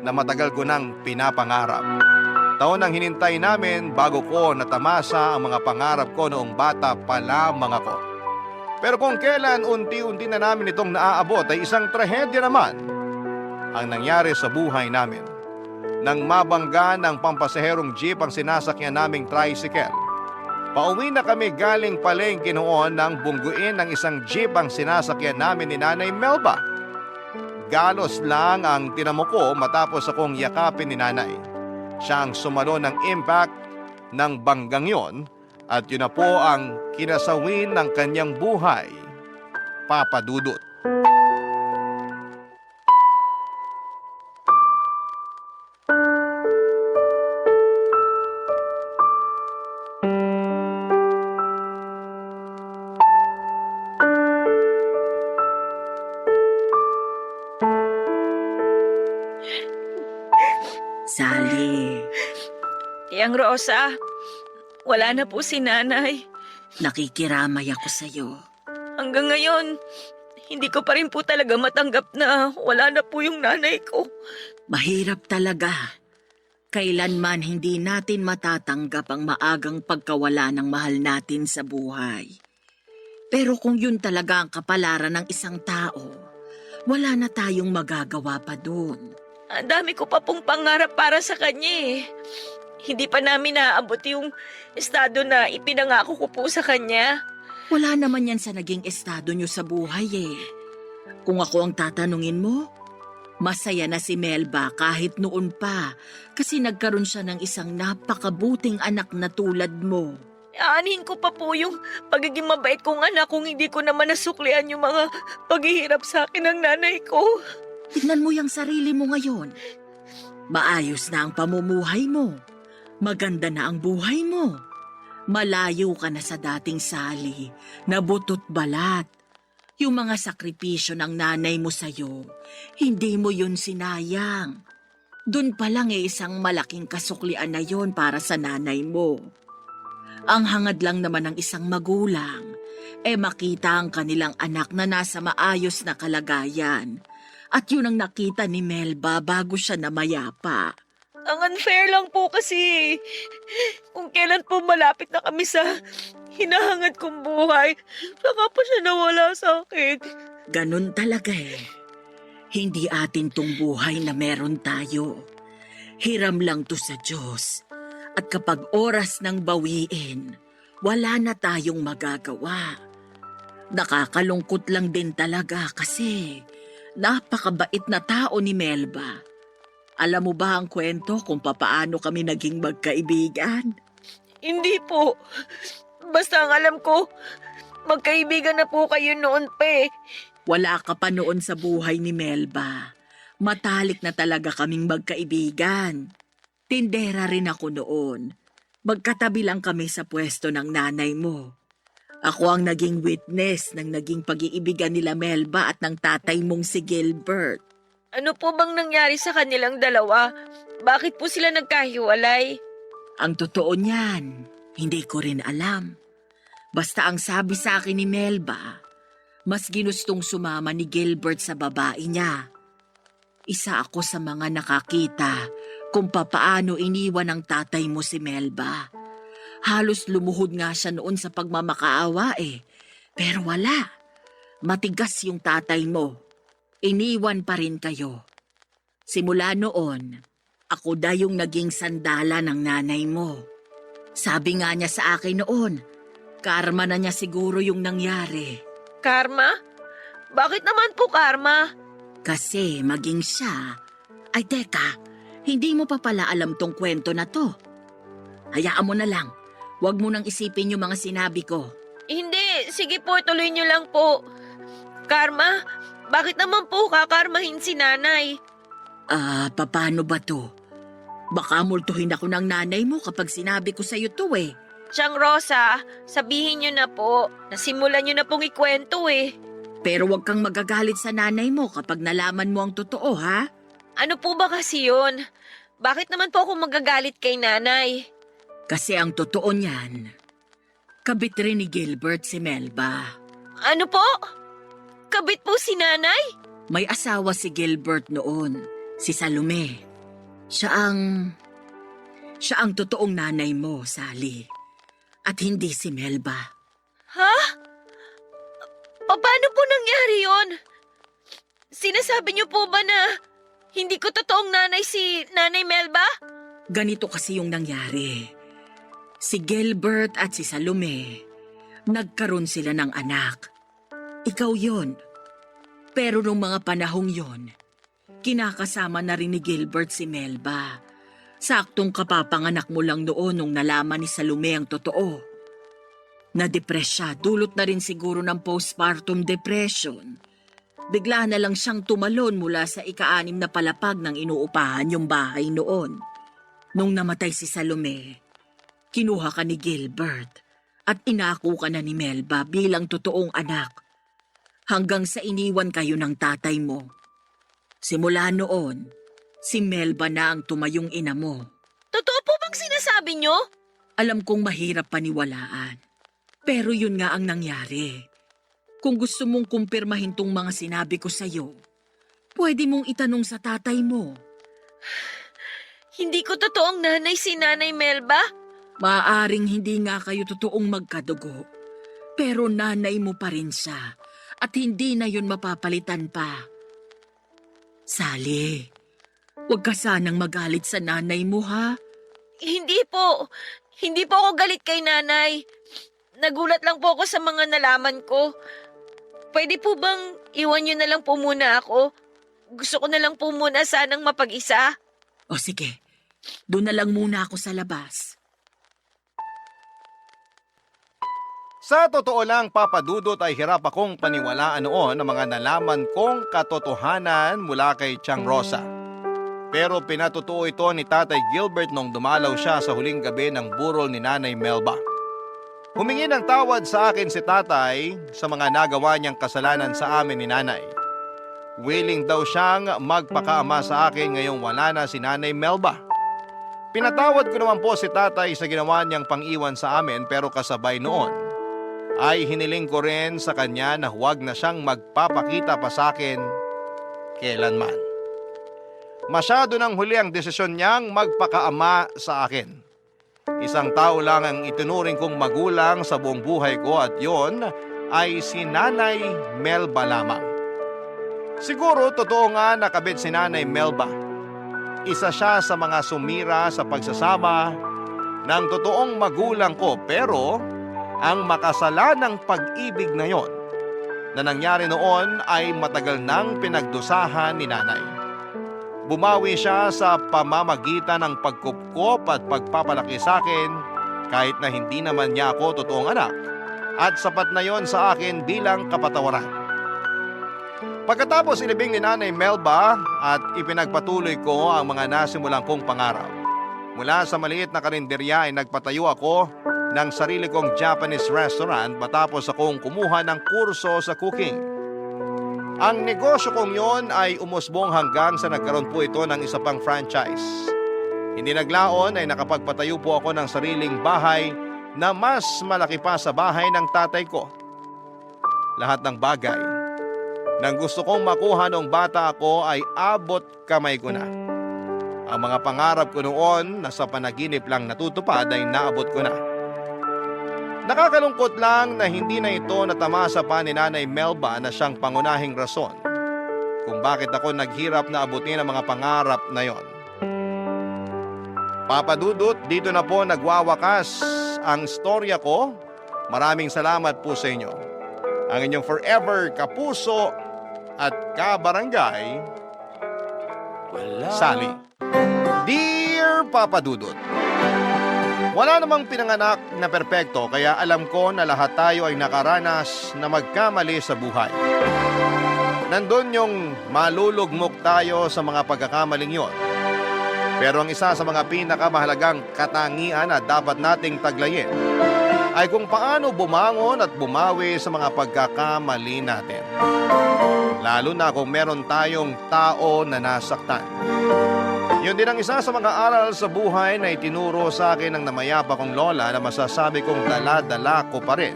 na matagal ko nang pinapangarap. Taon ang hinintay namin bago ko natamasa ang mga pangarap ko noong bata pa lamang ako. Pero kung kailan unti-unti na namin itong naaabot ay isang trahedya naman ang nangyari sa buhay namin. Nang mabangga ng pampasaherong jeep ang sinasakyan naming tricycle, Pauwi na kami galing palengke noon nang bungguin ng isang jeep ang sinasakyan namin ni Nanay Melba. Galos lang ang tinamo ko matapos akong yakapin ni Nanay. Siya ang sumalo ng impact ng banggang yon at yun na po ang kinasawin ng kanyang buhay. Papa Dudut. Sally, Yang Rosa, wala na po si nanay. nakikiramay ako sa'yo. Hanggang ngayon, hindi ko pa rin po talaga matanggap na wala na po yung nanay ko. Mahirap talaga. Kailanman hindi natin matatanggap ang maagang pagkawala ng mahal natin sa buhay. Pero kung yun talaga ang kapalaran ng isang tao, wala na tayong magagawa pa dun. Ang dami ko pa pong pangarap para sa kanya eh. Hindi pa namin naaabot yung estado na ipinangako ko po sa kanya. Wala naman yan sa naging estado nyo sa buhay eh. Kung ako ang tatanungin mo, masaya na si Melba kahit noon pa kasi nagkaroon siya ng isang napakabuting anak na tulad mo. Aanhin ko pa po yung pagiging mabait kong anak kung hindi ko naman nasuklian yung mga paghihirap sa akin ng nanay ko. Tignan mo yung sarili mo ngayon. Maayos na ang pamumuhay mo. Maganda na ang buhay mo. Malayo ka na sa dating Sally na butot balat. Yung mga sakripisyo ng nanay mo sa'yo, hindi mo yun sinayang. Doon pa lang isang malaking kasuklian na yon para sa nanay mo. Ang hangad lang naman ng isang magulang, makita ang kanilang anak na nasa maayos na kalagayan. At yun ang nakita ni Melba bago siya namayapa. Ang unfair lang po kasi kung kailan po malapit na kami sa hinahangad kong buhay, saka pa siya nawala sa akin. Ganun talaga eh. Hindi atin tong buhay na meron tayo. Hiram lang to sa Diyos. At kapag oras ng bawiin, wala na tayong magagawa. Nakakalungkot lang din talaga kasi napakabait na tao ni Melba. Alam mo ba ang kwento kung papaano kami naging magkaibigan? Hindi po. Basta ang alam ko, magkaibigan na po kayo noon pa eh. Wala ka pa noon sa buhay ni Melba. Matalik na talaga kaming magkaibigan. Tindera rin ako noon. Magkatabi lang kami sa pwesto ng nanay mo. Ako ang naging witness ng naging pag-iibigan nila Melba at ng tatay mong si Gilbert. Ano po bang nangyari sa kanilang dalawa? Bakit po sila nagkahiwalay? Ang totoo niyan, hindi ko rin alam. Basta ang sabi sa akin ni Melba, mas ginustong sumama ni Gilbert sa babae niya. Isa ako sa mga nakakita kung papaano iniwan ng tatay mo si Melba. Halos lumuhod nga siya noon sa pagmamakaawa eh. Pero wala. Matigas yung tatay mo. Iniwan pa rin kayo. Simula noon, ako da yung naging sandala ng nanay mo. Sabi nga niya sa akin noon, karma na niya siguro yung nangyari. Karma? Bakit naman po karma? Kasi maging siya, ay teka, hindi mo pa pala alam tong kwento na to. Hayaan mo na lang, huwag mo nang isipin yung mga sinabi ko. Hindi, sige po, tuloy niyo lang po. Karma? Bakit naman po kakarmahin si nanay? Paano ba to? Baka multuhin ako ng nanay mo kapag sinabi ko sa'yo to eh. Siyang Rosa, sabihin niyo na po. Nasimulan niyo na pong ikwento eh. Pero huwag kang magagalit sa nanay mo kapag nalaman mo ang totoo, ha? Ano po ba kasi yun? Bakit naman po ako magagalit kay nanay? Kasi ang totoo niyan, kabit rin ni Gilbert si Melba. Ano po? Kabit po si nanay? May asawa si Gilbert noon, si Salome. Siya ang totoong nanay mo, Sally. At hindi si Melba. Ha? Paano po nangyari yon? Sinasabi niyo po ba na hindi ko totoong nanay si Nanay Melba? Ganito kasi yung nangyari. Si Gilbert at si Salome, nagkaroon sila ng anak. Ikaw yon. Pero nung mga panahong yon, kinakasama na rin ni Gilbert si Melba. Saktong kapapanganak mo lang noon nung nalaman ni Salome ang totoo. Na-depress siya, dulot na rin siguro ng postpartum depression. Bigla na lang siyang tumalon mula sa ika-6 na palapag ng inuupahan yung bahay noon. Nung namatay si Salome, kinuha ka ni Gilbert at inako ka na ni Melba bilang totoong anak. Hanggang sa iniwan kayo ng tatay mo. Simula noon, si Melba na ang tumayong ina mo. Totoo po bang sinasabi nyo? Alam kong mahirap paniwalaan. Pero yun nga ang nangyari. Kung gusto mong kumpirmahin tong mga sinabi ko sa'yo, pwede mong itanong sa tatay mo. Hindi ko totoong nanay si Nanay Melba? Maaaring hindi nga kayo totoong magkadugo, pero nanay mo pa rin siya at hindi na yun mapapalitan pa. Sally, huwag ka sanang magalit sa nanay mo ha. Hindi po. Hindi po ako galit kay nanay. Nagulat lang po ako sa mga nalaman ko. Pwede po bang iwan niyo na lang po muna ako? Gusto ko na lang po muna sanang mapag-isa. O sige, doon na lang muna ako sa labas. Sa totoo lang, Papa Dudut, ay hirap akong paniwalaan noon ang mga nalaman kong katotohanan mula kay Tiang Rosa. Pero pinatotoo ito ni Tatay Gilbert nung dumalaw siya sa huling gabi ng burol ni Nanay Melba. Humingi ng tawad sa akin si Tatay sa mga nagawa niyang kasalanan sa amin ni Nanay. Willing daw siyang magpakaama sa akin ngayong wala na si Nanay Melba. Pinatawad ko naman po si Tatay sa ginawa niyang pang-iwan sa amin, pero kasabay noon ay hiniling ko rin sa kanya na huwag na siyang magpapakita pa sa akin kailanman. Masyado nang huli ang desisyon niyang magpakaama sa akin. Isang tao lang ang itinuring kong magulang sa buong buhay ko at yon ay si Nanay Melba lamang. Siguro totoo nga nakabit si Nanay Melba. Isa siya sa mga sumira sa pagsasama ng totoong magulang ko, pero ang makasalanang pag-ibig na yon na nangyari noon ay matagal nang pinagdusahan ni Nanay. Bumawi siya sa pamamagitan ng pagkupkop at pagpapalaki sa akin kahit na hindi naman niya ako totoong anak, at sapat na yon sa akin bilang kapatawaran. Pagkatapos ilibing ni Nanay Melba at ipinagpatuloy ko ang mga nasimulang kong pangarap. Mula sa maliit na karinderya ay nagpatayo ako ng sarili kong Japanese restaurant matapos akong kumuha ng kurso sa cooking. Ang negosyo kong yon ay umusbong hanggang sa nagkaroon po ito ng isa pang franchise. Hindi naglaon ay nakapagpatayo po ako ng sariling bahay na mas malaki pa sa bahay ng tatay ko. Lahat ng bagay nang gusto kong makuha nung bata ako ay abot kamay ko na. Ang mga pangarap ko noon na sa panaginip lang natutupad ay naabot ko na. Nakakalungkot lang na hindi na ito natamasa pa ni Nanay Melba na siyang pangunahing rason kung bakit ako naghirap na abutin ang mga pangarap na yon. Papa Dudut, dito na po nagwawakas ang storya ko. Maraming salamat po sa inyo. Ang inyong forever kapuso at kabarangay, Sally. Dear Papa Dudut, wala namang pinanganak na perpekto, kaya alam ko na lahat tayo ay nakaranas na magkamali sa buhay. Nandun yung malulugmok tayo sa mga pagkakamaling yon. Pero ang isa sa mga pinakamahalagang katangian na dapat nating taglayin ay kung paano bumangon at bumawi sa mga pagkakamali natin. Lalo na kung meron tayong tao na nasaktan. Yun din ang isa sa mga aral sa buhay na itinuro sa akin ng namayapa kong lola na masasabi kong dala-dala ko pa rin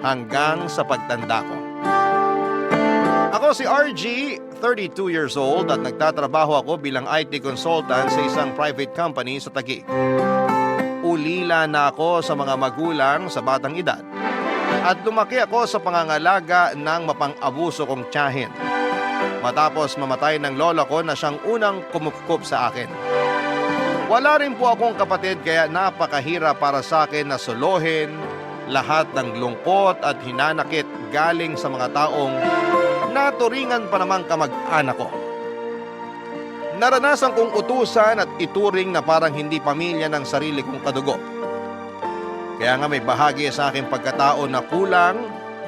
hanggang sa pagtanda ko. Ako si RG, 32 years old at nagtatrabaho ako bilang IT consultant sa isang private company sa Taguig. Ulila na ako sa mga magulang sa batang edad at lumaki ako sa pangangalaga ng mapang-abuso kong tiyahin. Matapos mamatay ng lola ko na siyang unang kumupkup sa akin. Wala rin po akong kapatid kaya napakahirap para sa akin na solohin lahat ng lungkot at hinanakit galing sa mga taong naturingan pa namang kamag-anak ko. Naranasan kong utusan at ituring na parang hindi pamilya ng sarili kong kadugo. Kaya nga may bahagi sa aking pagkatao na kulang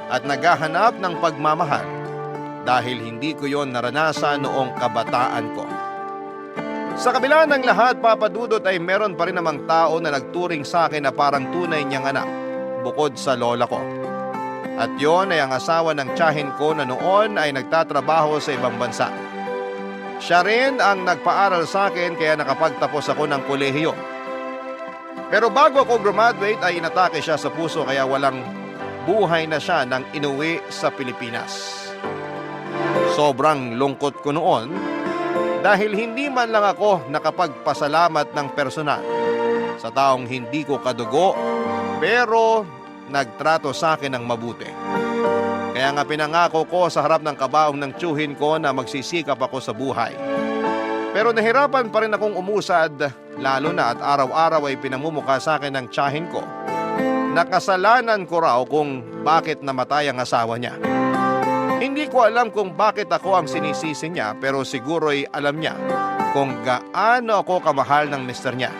at naghahanap ng pagmamahal dahil hindi ko yon naranasan noong kabataan ko. Sa kabila ng lahat, Papa Dudut, ay meron pa rin namang tao na nagturing sa akin na parang tunay niyang anak bukod sa lola ko. At yon ay ang asawa ng tiyahin ko na noon ay nagtatrabaho sa ibang bansa. Siya rin ang nagpaaral sa akin kaya nakapagtapos ako ng kolehiyo. Pero bago ako graduate ay inatake siya sa puso kaya walang buhay na siya nang inuwi sa Pilipinas. Sobrang lungkot ko noon dahil hindi man lang ako nakapagpasalamat ng personal sa taong hindi ko kadugo pero nagtrato sa akin ng mabuti. Kaya nga pinangako ko sa harap ng kabaong ng tiyuhin ko na magsisikap ako sa buhay. Pero nahirapan pa rin akong umusad, lalo na at araw-araw ay pinamumukha sa akin ng tiyahin ko. Nakasalanan ko raw kung bakit namatay ang asawa niya. Hindi ko alam kung bakit ako ang sinisisi niya pero siguro ay alam niya kung gaano ako kamahal ng mister niya.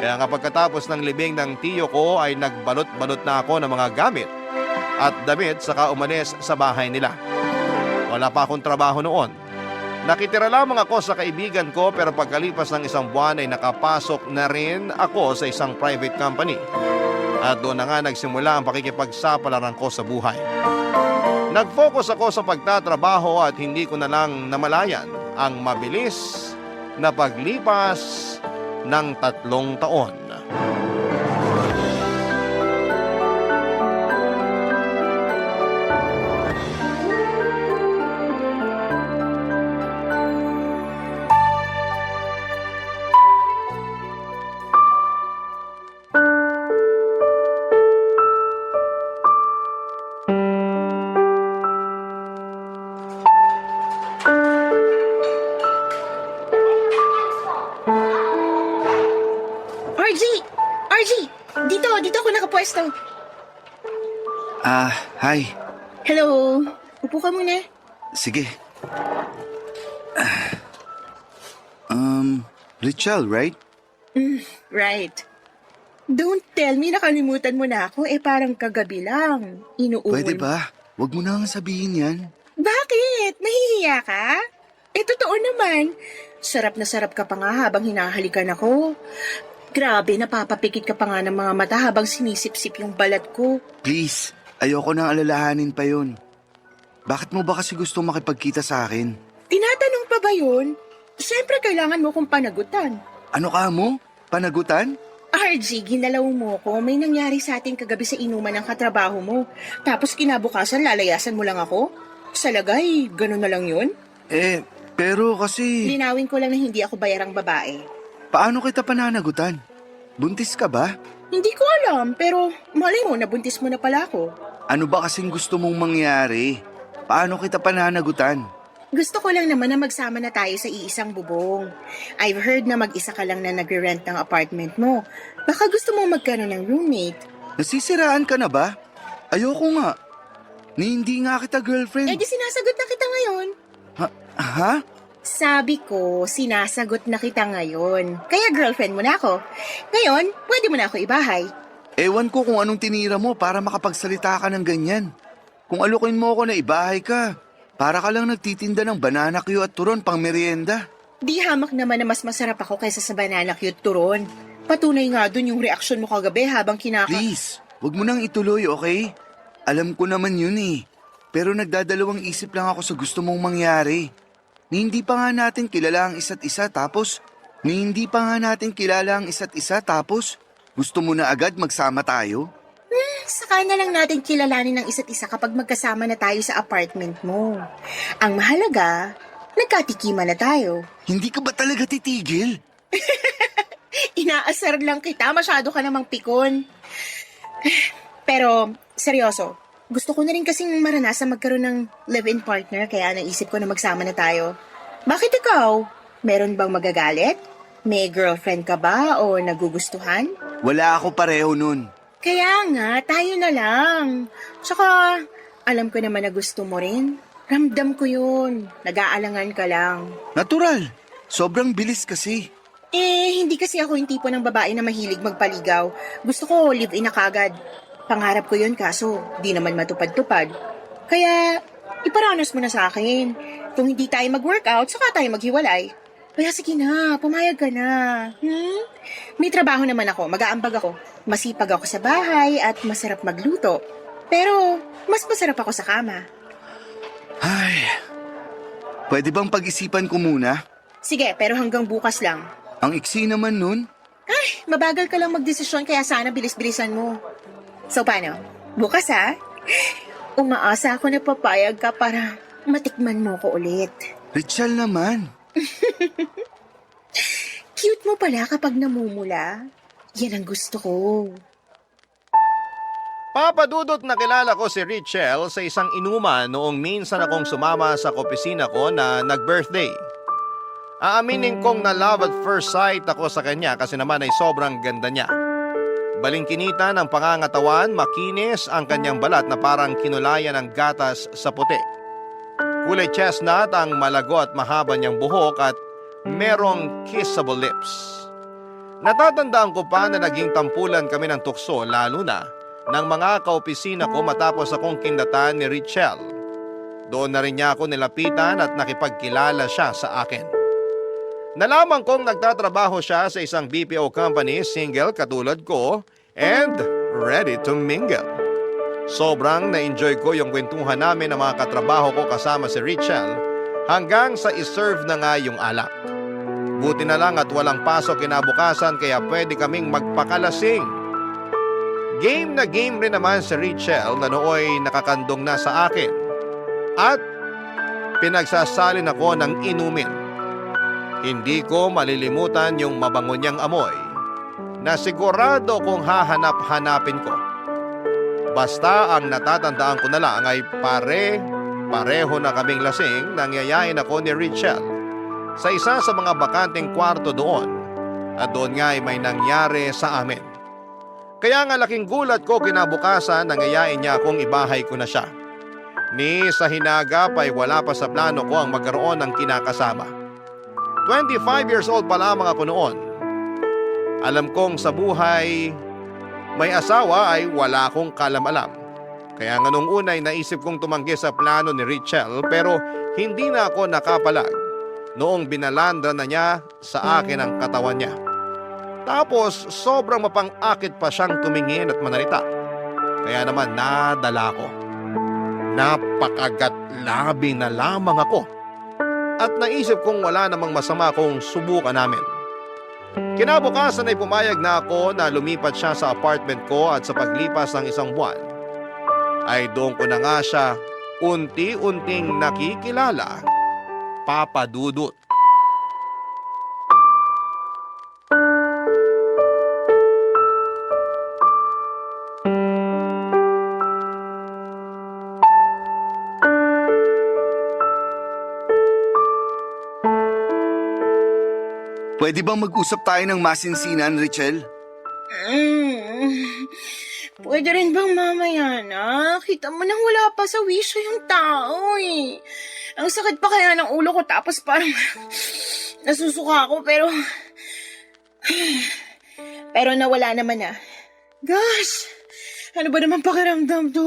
Kaya nga pagkatapos ng libing ng tiyo ko ay nagbalot-balot na ako ng mga gamit at damit saka umalis sa bahay nila. Wala pa akong trabaho noon. Nakitira lamang ako sa kaibigan ko pero pagkalipas ng isang buwan ay nakapasok na rin ako sa isang private company. At doon na nga nagsimula ang pakikipagsapalaran ko sa buhay. Nag-focus ako sa pagtatrabaho at hindi ko na lang namalayan ang mabilis na paglipas ng 3 taon. RG! Dito ako nakapwesto. Hi. Hello? Upo ka muna. Sige. Richelle, right? Right. Don't tell me nakalimutan mo na ako. Parang kagabi lang. Inuuwi Pwede ba? Huwag mo na nga sabihin yan. Bakit? Nahihiya ka? Totoo naman. Sarap na sarap ka pa nga habang hinahalikan ako. Grabe, napapapikit ka pa nga ng mga mata habang sinisip-sip yung balat ko. Please, ayoko nang alalahanin pa yun. Bakit mo ba kasi gusto makipagkita sa akin? Tinatanong pa ba yun? Siyempre kailangan mo kong panagutan. Ano ka mo? Panagutan? RG, ginalaw mo ko. May nangyari sa atin kagabi sa inuman ng katrabaho mo. Tapos kinabukasan lalayasan mo lang ako? Sa lagay, ganun na lang yun? Pero kasi... Linawin ko lang na hindi ako bayarang babae. Paano kita pananagutan? Buntis ka ba? Hindi ko alam, pero malay mo, nabuntis mo na pala ako. Ano ba kasing gusto mong mangyari? Paano kita pananagutan? Gusto ko lang naman na magsama na tayo sa iisang bubong. I've heard na mag-isa ka lang na nagre-rent ng apartment mo. Baka gusto mo magkaroon ng roommate. Nasisiraan ka na ba? Ayoko nga. Hindi nga kita girlfriend. Di sinasagot na kita ngayon. Ha? Sabi ko, sinasagot na kita ngayon. Kaya girlfriend mo na ako. Ngayon, pwede mo na ako ibahay. Ewan ko kung anong tinira mo para makapagsalita ka ng ganyan. Kung alukin mo ako na ibahay ka, para ka lang nagtitinda ng banana Q at turon pang merienda. Di hamak naman na mas masarap ako kaysa sa banana cute turon. Patunay nga dun yung reaksyon mo kagabi habang Please, wag mo nang ituloy, okay? Alam ko naman yun eh. Pero nagdadalawang isip lang ako sa gusto mong mangyari. Ni hindi pa nga natin kilala ang isa't isa tapos gusto mo na agad magsama tayo? Saka na lang natin kilalanin ng isa't isa kapag magkasama na tayo sa apartment mo. Ang mahalaga, nagkatikiman na tayo. Hindi ka ba talaga titigil? Inaasar lang kita, masyado ka namang pikon. Pero, seryoso, gusto ko na rin kasing maranasan magkaroon ng live-in partner kaya naisip ko na magsama na tayo. Bakit ikaw? Meron bang magagalit? May girlfriend ka ba o nagugustuhan? Wala ako pareho nun. Kaya nga, tayo na lang. Tsaka, alam ko naman na gusto mo rin. Ramdam ko yun. Nag-aalangan ka lang. Natural. Sobrang bilis kasi. Hindi kasi ako yung tipo ng babae na mahilig magpaligaw. Gusto ko live-in na kagad. Pangarap ko yun kaso di naman matupad-tupad. Kaya, iparanas mo na sa akin. Kung hindi tayo mag-workout, saka tayo maghiwalay. Kaya sige na, pumayag ka na. May trabaho naman ako, mag-aambag ako. Masipag ako sa bahay at masarap magluto. Pero, mas masarap ako sa kama. Ay, pwede bang pag-isipan ko muna? Sige, pero hanggang bukas lang. Ang iksi naman nun. Ay, mabagal ka lang magdesisyon kaya sana bilis-bilisan mo. So paano? Bukas ha? Umaasa ako na papayag ka para matikman mo ko ulit. Richel naman. Cute mo pala kapag namumula. Yan ang gusto ko. Papadudot na kilala ko si Richel sa isang inuman noong minsan akong sumama sa opisina ko na nag-birthday. Aaminin kong na love at first sight ako sa kanya kasi naman ay sobrang ganda niya. Balingkinita ng pangangatawan, makinis ang kanyang balat na parang kinulayan ng gatas sa puti. Kulay chestnut ang malago at mahaba niyang buhok at merong kissable lips. Natatandaan ko pa na naging tampulan kami ng tukso lalo na ng mga kaopisina ko matapos akong kindatan ni Richel. Doon na rin niya ako nilapitan at nakipagkilala siya sa akin. Nalaman kong nagtatrabaho siya sa isang BPO company, single katulad ko, and ready to mingle. Sobrang na-enjoy ko yung kwentuhan namin ng mga katrabaho ko kasama si Richel hanggang sa iserve na nga yung alak. Buti na lang at walang pasok kinabukasan kaya pwede kaming magpakalasing. Game na game rin naman si Richel na nooy nakakandong na sa akin. At pinagsasalin ako ng inumin. Hindi ko malilimutan yung mabango niyang amoy na sigurado kong hahanap-hanapin ko. Basta ang natatandaan ko na lang ay pareho na kaming lasing nang yayain ako ni Richel sa isa sa mga bakanteng kwarto doon at doon nga ay may nangyari sa amin. Kaya nga laking gulat ko kinabukasan nang yayain niya akong ibahay ko na siya. Ni sa hinagap ay wala pa sa plano ko ang magkaroon ng kinakasama. 25 years old pa lamang ako noon. Alam kong sa buhay, may asawa ay wala akong kalam-alam. Kaya nga nung una ay naisip kong tumanggi sa plano ni Richel pero hindi na ako nakapalag noong binalandra na niya sa akin ang katawan niya. Tapos sobrang mapang-akit pa siyang tumingin at manalita. Kaya naman nadala ko. Napakagat-labi na lamang ako. At naisip kong wala namang masama kung subukan namin. Kinabukasan ay pumayag na ako na lumipat siya sa apartment ko at sa paglipas ng isang buwan ay doon ko na nga siya unti-unting nakikilala, Papa Dudut. Pwede bang mag-usap tayo ng masinsinan, Richel? Pwede rin bang mamaya na? Kita mo nang wala pa sa wisyo yung tao eh. Ang sakit pa kaya ng ulo ko tapos parang nasusuka ako pero... pero nawala naman na. Gosh, ano ba naman pakiramdam to?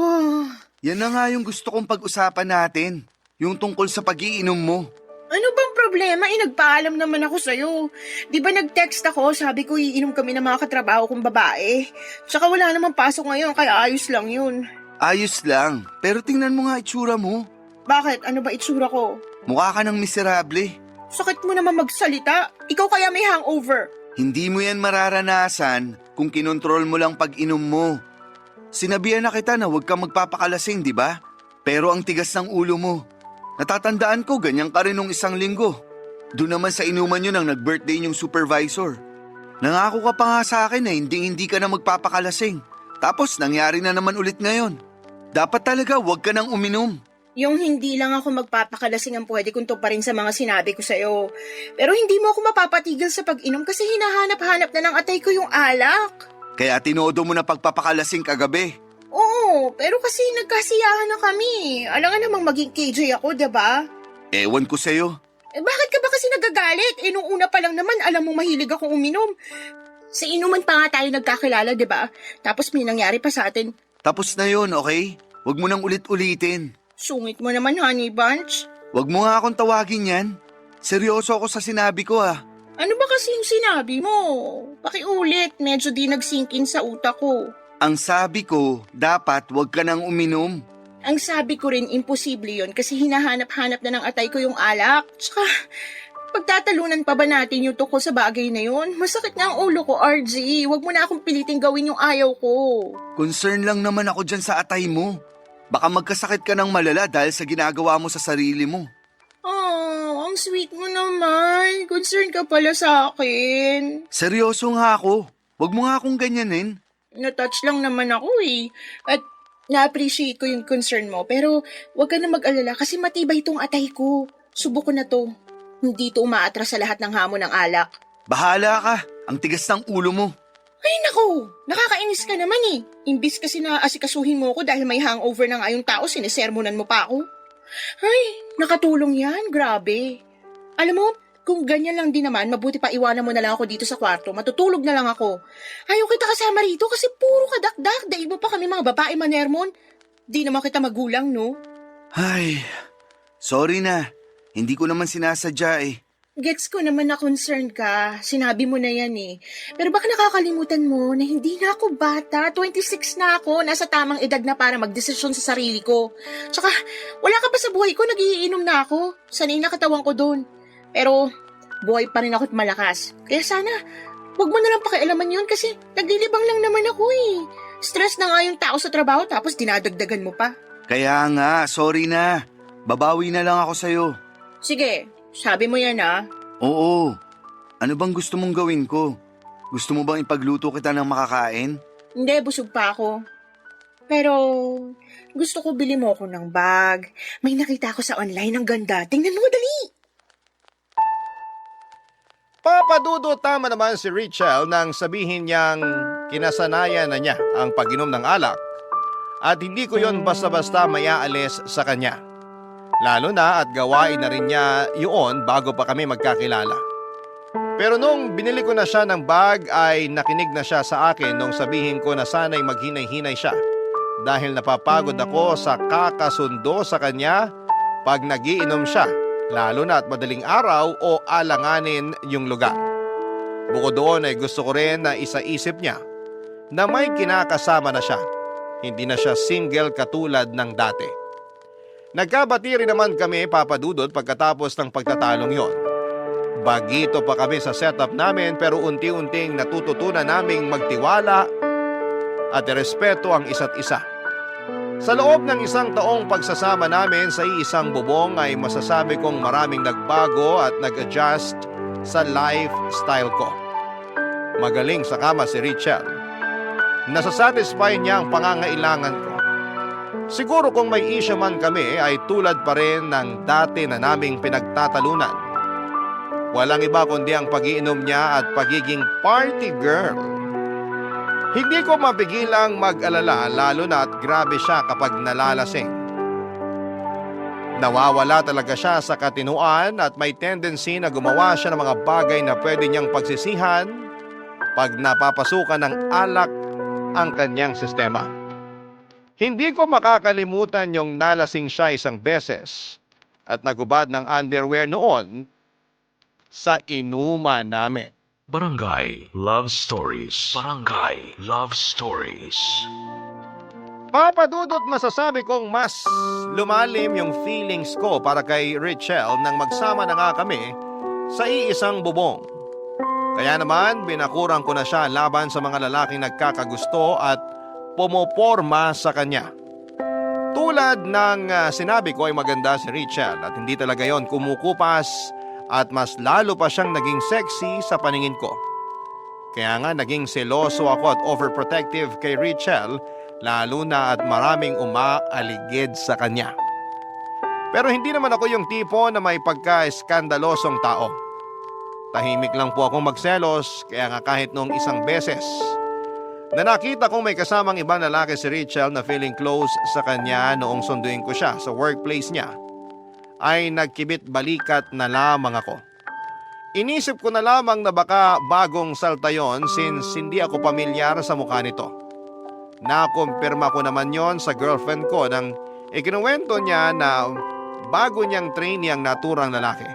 Yan na nga yung gusto kong pag-usapan natin. Yung tungkol sa pag-iinom mo. Ano bang problema? Nagpaalam naman ako sa'yo. Di ba nag-text ako, sabi ko iinom kami ng mga katrabaho kong babae. Tsaka wala namang pasok ngayon, kaya ayos lang yun. Ayos lang, pero tingnan mo nga itsura mo. Bakit? Ano ba itsura ko? Mukha ka ng miserable. Sakit mo naman magsalita. Ikaw kaya may hangover. Hindi mo yan mararanasan kung kinontrol mo lang pag-inom mo. Sinabihan na kita na huwag kang magpapakalasing, di ba? Pero ang tigas ng ulo mo. Natatandaan ko, ganyan ka rin nung isang linggo. Doon naman sa inuman yun ang nag-birthday niyong supervisor. Nangako ka pa nga sa akin na hindi ka na magpapakalasing. Tapos nangyari na naman ulit ngayon. Dapat talaga huwag ka nang uminom. Yung hindi lang ako magpapakalasing ang pwede kong tuparin sa mga sinabi ko sa'yo. Pero hindi mo ako mapapatigil sa pag-inom kasi hinahanap-hanap na ng atay ko yung alak. Kaya tinodo mo na pagpapakalasing kagabi. Oo, pero kasi nagkasiyahan na kami. Alam nga namang maging KJ ako, diba? Ewan ko sa'yo. Bakit ka ba kasi nagagalit? Nung una pa lang naman, alam mo mahilig akong uminom. Sa inuman pa nga tayo nagkakilala, diba? Tapos may nangyari pa sa atin. Tapos na yun, okay? Huwag mo nang ulit-ulitin. Sungit mo naman, Honey Bunch. Huwag mo nga akong tawagin yan. Seryoso ako sa sinabi ko ah. Ano ba kasi yung sinabi mo? Pakiulit, medyo di nag-sink in sa utak ko. Ang sabi ko, dapat huwag ka nang uminom. Ang sabi ko rin, imposible yon kasi hinahanap-hanap na ng atay ko yung alak. Tsaka, pagtatalunan pa ba natin yung tukol sa bagay na yun? Masakit na ang ulo ko, RG. Huwag mo na akong piliting gawin yung ayaw ko. Concern lang naman ako dyan sa atay mo. Baka magkasakit ka ng malala dahil sa ginagawa mo sa sarili mo. Oh, ang sweet mo naman. Concern ka pala sa akin. Seryoso nga ako. Huwag mo nga akong ganyanin. Na-touch lang naman ako eh. At na-appreciate ko yung concern mo. Pero huwag ka na mag-alala kasi matibay itong atay ko. Subok ko na to. Hindi to umaatras sa lahat ng hamon ng alak. Bahala ka. Ang tigas ng ulo mo. Ay naku, nakakainis ka naman eh. Imbis kasi na asikasuhin mo ako dahil may hangover na nga yung tao, sinisermonan mo pa ako. Ay, nakatulong yan, grabe. Alam mo, kung ganyan lang din naman, mabuti pa iwanan mo na lang ako dito sa kwarto, matutulog na lang ako. Ayaw kita kasama rito kasi puro kadakdak, daig mo pa kami mga babae manermon. Di naman kita magulang, no? Ay, sorry na. Hindi ko naman sinasadya eh. Gets ko naman na concerned ka. Sinabi mo na yan eh. Pero baka nakakalimutan mo na hindi na ako bata. 26 na ako. Nasa tamang edad na para magdesisyon sa sarili ko. Tsaka, wala ka pa sa buhay ko. Nagiinom na ako. Sanay na katawan ko doon. Pero, buhay pa rin ako't malakas. Kaya sana, huwag mo na lang pakialaman yun kasi naglilibang lang naman ako eh. Stress na nga yung tao sa trabaho tapos dinadagdagan mo pa. Kaya nga, sorry na. Babawi na lang ako sa'yo. Sige, sabi mo yan ah. Oo. Ano bang gusto mong gawin ko? Gusto mo bang ipagluto kita ng makakain? Hindi, busog pa ako. Pero, gusto ko bili mo ako ng bag. May nakita ako sa online ang ganda. Tingnan mo, dali! Papadudo tama naman si Richelle nang sabihin niyang kinasanayan na niya ang pag-inom ng alak at hindi ko yon basta-basta mayaalis sa kanya. Lalo na at gawain na rin niya yun bago pa kami magkakilala. Pero nung binili ko na siya ng bag ay nakinig na siya sa akin nung sabihin ko na sana'y maghinay-hinay siya dahil napapagod ako sa kakasundo sa kanya pag nagiinom siya, lalo na at madaling araw o alanganin yung lugar. Bukod doon ay gusto ko rin na isaisip niya na may kinakasama na siya. Hindi na siya single katulad ng dati. Nagkabati rin naman kami, Papa Dudut, pagkatapos ng pagtatalong yon. Bagito pa kami sa setup namin pero unti-unting natututunan naming magtiwala at irespeto ang isa't isa. Sa loob ng isang taong pagsasama namin sa iisang bubong ay masasabi kong maraming nagbago at nag-adjust sa lifestyle ko. Magaling sa kama si Richelle. Nasasatisfy niya ang pangangailangan ko. Siguro kung may issue man kami ay tulad pa rin ng dati na naming pinagtatalunan. Walang iba kundi ang pag-iinom niya at pagiging party girl. Hindi ko mapigilang mag-alala lalo na at grabe siya kapag nalalasing. Nawawala talaga siya sa katinuan at may tendency na gumawa siya ng mga bagay na pwede niyang pagsisihan pag napapasukan ng alak ang kanyang sistema. Hindi ko makakalimutan yung nalasing siya isang beses at nagubad ng underwear noon sa inuman namin. Barangay Love Stories. Barangay Love Stories. Papadudot masasabi kong mas lumalim yung feelings ko para kay Richelle nang magsama na nga kami sa iisang bubong. Kaya naman binakurang ko na siya laban sa mga lalaking nagkakagusto at pumoporma sa kanya. Tulad ng sinabi ko ay maganda si Richelle at hindi talaga yon kumukupas at mas lalo pa siyang naging sexy sa paningin ko. Kaya nga naging seloso ako at overprotective kay Richelle lalo na at maraming umaaligid sa kanya. Pero hindi naman ako yung tipo na may pagka-eskandalosong tao. Tahimik lang po akong magselos, kaya nga kahit noong isang beses na nakita kong may kasamang ibang lalaki si Rachel na feeling close sa kanya noong sunduin ko siya sa workplace niya, ay nagkibit balikat na lamang ako. Inisip ko na lamang na baka bagong salta yon since hindi ako pamilyar sa mukha nito. Nakumpirma ko naman yon sa girlfriend ko nang ikinuwento niya na bago niyang trainee ang naturang lalaki.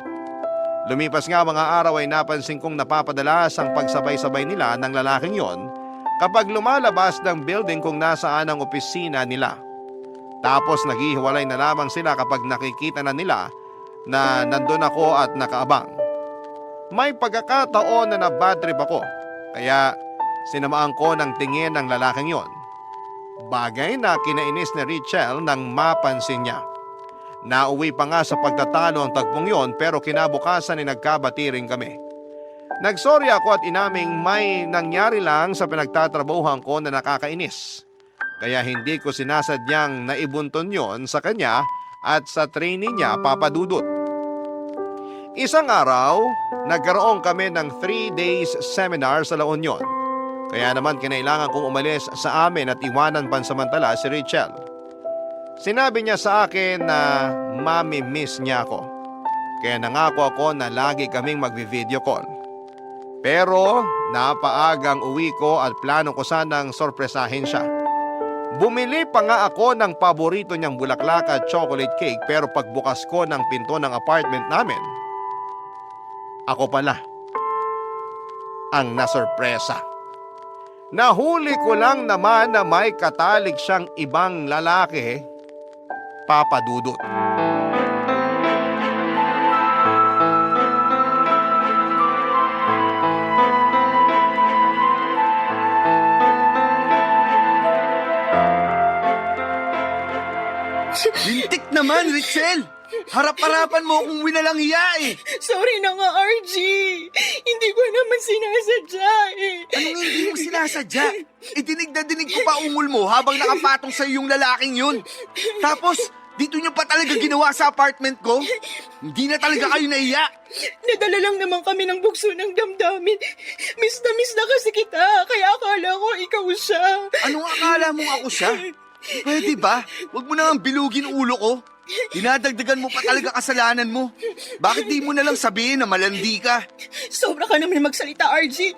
Lumipas nga mga araw ay napansin kong napapadalas ang pagsabay-sabay nila ng lalaking yon kapag lumalabas ng building kung nasaan ang opisina nila. Tapos naghihiwalay na lamang sila kapag nakikita na nila na nandun ako at nakaabang. May pagkakataon na nabad trip ako, kaya sinamaan ko ng tingin ng lalaking yon. Bagay na kinainis ni Rachel nang mapansin niya. Nauwi pa nga sa pagtatalo ang tagpong yon pero kinabukasan ay nagkabati rin kami. Nagsorry ako at inaming may nangyari lang sa pinagtatrabuhan ko na nakakainis. Kaya hindi ko sinasadyang naibunton yon sa kanya at sa trainee niya, Papa Dudut. Isang araw, nagkaroon kami ng 3 days seminar sa La Union. Kaya naman kinailangan kong umalis sa amin at iwanan pansamantala si Rachel. Sinabi niya sa akin na mami-miss niya ako. Kaya nangako ako na lagi kaming magvi-video call. Pero napaagang uwi ko at plano ko sanang sorpresahin siya. Bumili pa nga ako ng paborito niyang bulaklak at chocolate cake pero pagbukas ko ng pinto ng apartment namin, ako pala ang nasorpresa. Nahuli ko lang naman na may katalik siyang ibang lalaki, Papa Dudut. Lintik naman, Rachel! Harap-harapan mo kung winalang hiya eh! Sorry na nga, RG. Hindi ko naman sinasadya eh. Anong hindi mo sinasadya? Dinig na dinig ko pa ungol mo habang nakapatong sa'yo yung lalaking yun. Tapos, dito niyo pa talaga ginawa sa apartment ko? Hindi na talaga kayo nahiya. Nadala lang naman kami ng bugso ng damdamin. Miss na kasi kita, kaya akala ko ikaw siya. Anong akala mong ako siya? Pwede ba? Huwag mo nang bilugin ulo ko. Dinadagdagan mo pa talaga kasalanan mo. Bakit di mo na lang sabihin na malandi ka? Sobra ka naman magsalita, RG.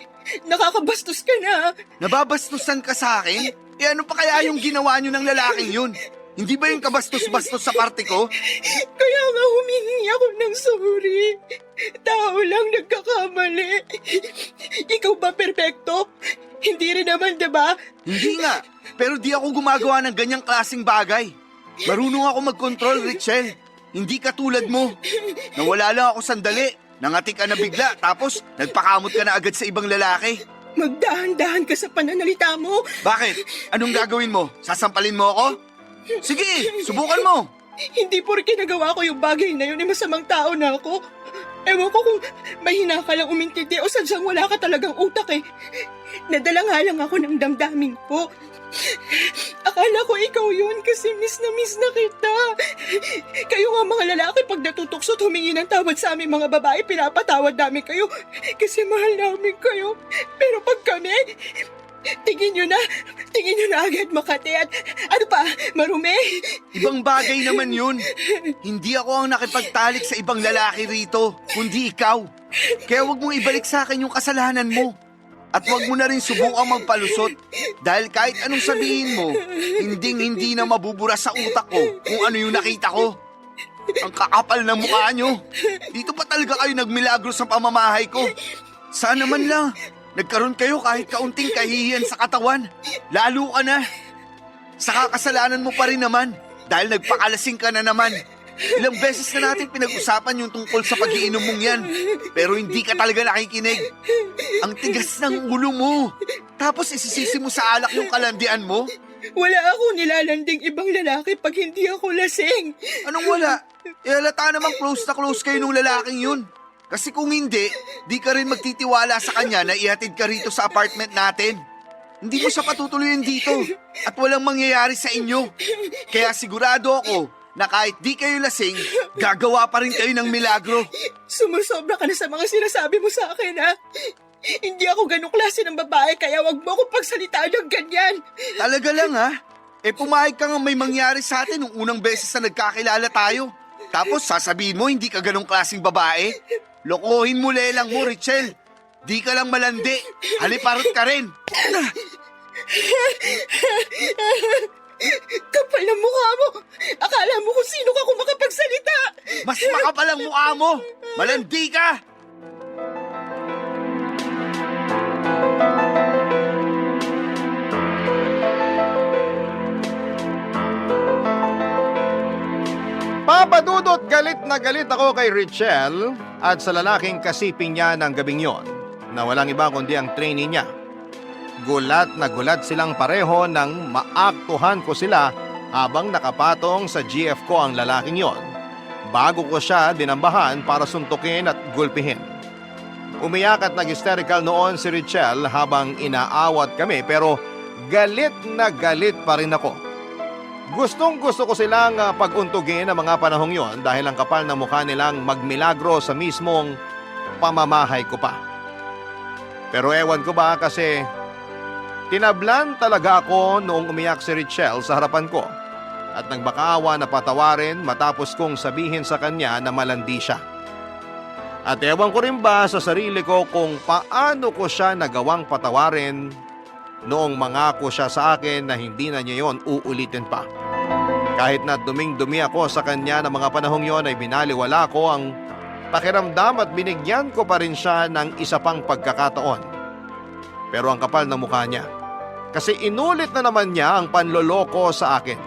Nakakabastos ka na. Nababastusan ka sa akin? Ano pa kaya yung ginawa nyo ng lalaking yun? Hindi ba yung kabastos-bastos sa parte ko? Kaya nga humingi ako ng sorry. Tao lang nagkakamali. Ikaw ba perpekto? Hindi rin naman, diba? Hindi nga, pero di ako gumagawa ng ganyang klaseng bagay. Marunong ako mag-control, Rachel. Hindi katulad mo. Nawala lang ako sandali. Nangati ka na bigla, tapos nagpakamot ka na agad sa ibang lalaki. Magdahan-dahan ka sa pananalita mo. Bakit? Anong gagawin mo? Sasampalin mo ako? Sige, subukan mo. Hindi porke nagawa ko yung bagay na yun, masamang tao na ako. Ewan ko kung mahina ka lang umintindi o sadyang wala ka talagang utak eh. Nadala nga lang ako ng damdamin ko. Akala ko ikaw yun kasi miss na kita. Kayo nga mga lalaki pag natutuksot humingi ng tawad sa aming mga babae, pinapatawad namin kayo kasi mahal namin kayo. Pero pag kami, tingin nyo na agad Makati at ano pa, marumi. Ibang bagay naman yun. Hindi ako ang nakipagtalik sa ibang lalaki rito, kundi ikaw. Kaya wag mong ibalik sa akin yung kasalanan mo. At wag mo na rin subukang magpalusot. Dahil kahit anong sabihin mo, hindi na mabubura sa utak ko kung ano yung nakita ko. Ang kakapal ng mukha nyo. Dito pa talaga kayo nagmilagro sa pamamahay ko. Sana man lang, nagkaroon kayo kahit kaunting kahihiyan sa katawan. Lalo ka na. Sa kakasalanan mo pa rin naman dahil nagpakalasing ka na naman. Ilang beses na natin pinag-usapan yung tungkol sa pag-iinom mong yan. Pero hindi ka talaga nakikinig. Ang tigas ng ulo mo. Tapos isisisi mo sa alak yung kalandian mo? Wala ako nilalanding ibang lalaki pag hindi ako lasing. Anong wala? Halata namang close na close kayo nung lalaking yun. Kasi kung hindi, di ka rin magtitiwala sa kanya na ihatid ka rito sa apartment natin. Hindi mo siya patutuloyin dito at walang mangyayari sa inyo. Kaya sigurado ako na kahit di kayo lasing, gagawa pa rin kayo ng milagro. Sumusobra ka na sa mga sinasabi mo sa akin, ha? Hindi ako ganong klase ng babae, kaya wag mo akong pagsalitaan ng ganyan. Talaga lang ha? Pumayag ka nga may mangyari sa atin nung unang beses na nagkakilala tayo. Tapos sasabihin mo hindi ka ganong klaseng babae? Lokohin mo lelang mo, Richelle. Di ka lang malandi. Haliparot ka rin. Kapal ng mukha mo. Akala mo kung sino ka kung makapagsalita. Mas makapal ang mukha mo. Malandi ka. Papa Dudut, galit na galit ako kay Richelle at sa lalaking kasiping niya ng gabing yon na walang iba kundi ang trainee niya. Gulat na gulat silang pareho nang maaktuhan ko sila habang nakapatong sa GF ko ang lalaking yon bago ko siya dinambahan para suntukin at gulpihin. Umiyak at nag-hysterical noon si Richelle habang inaawat kami pero galit na galit pa rin ako. Gustong gusto ko silang paguntugin ang mga panahong yon dahil ang kapal na mukha nilang magmilagro sa mismong pamamahay ko pa. Pero ewan ko ba kasi tinablan talaga ako noong umiyak si Richelle sa harapan ko at nagmakaawa na patawarin matapos kong sabihin sa kanya na malandi siya. At ewan ko rin ba sa sarili ko kung paano ko siya nagawang patawarin noong mangako siya sa akin na hindi na niya yon uulitin pa. Kahit na duming-dumi ako sa kanya ng mga panahong yon ay binaliwala ko ang pakiramdam at binigyan ko pa rin siya ng isa pang pagkakataon. Pero ang kapal ng mukha niya, kasi inulit na naman niya ang panloloko sa akin.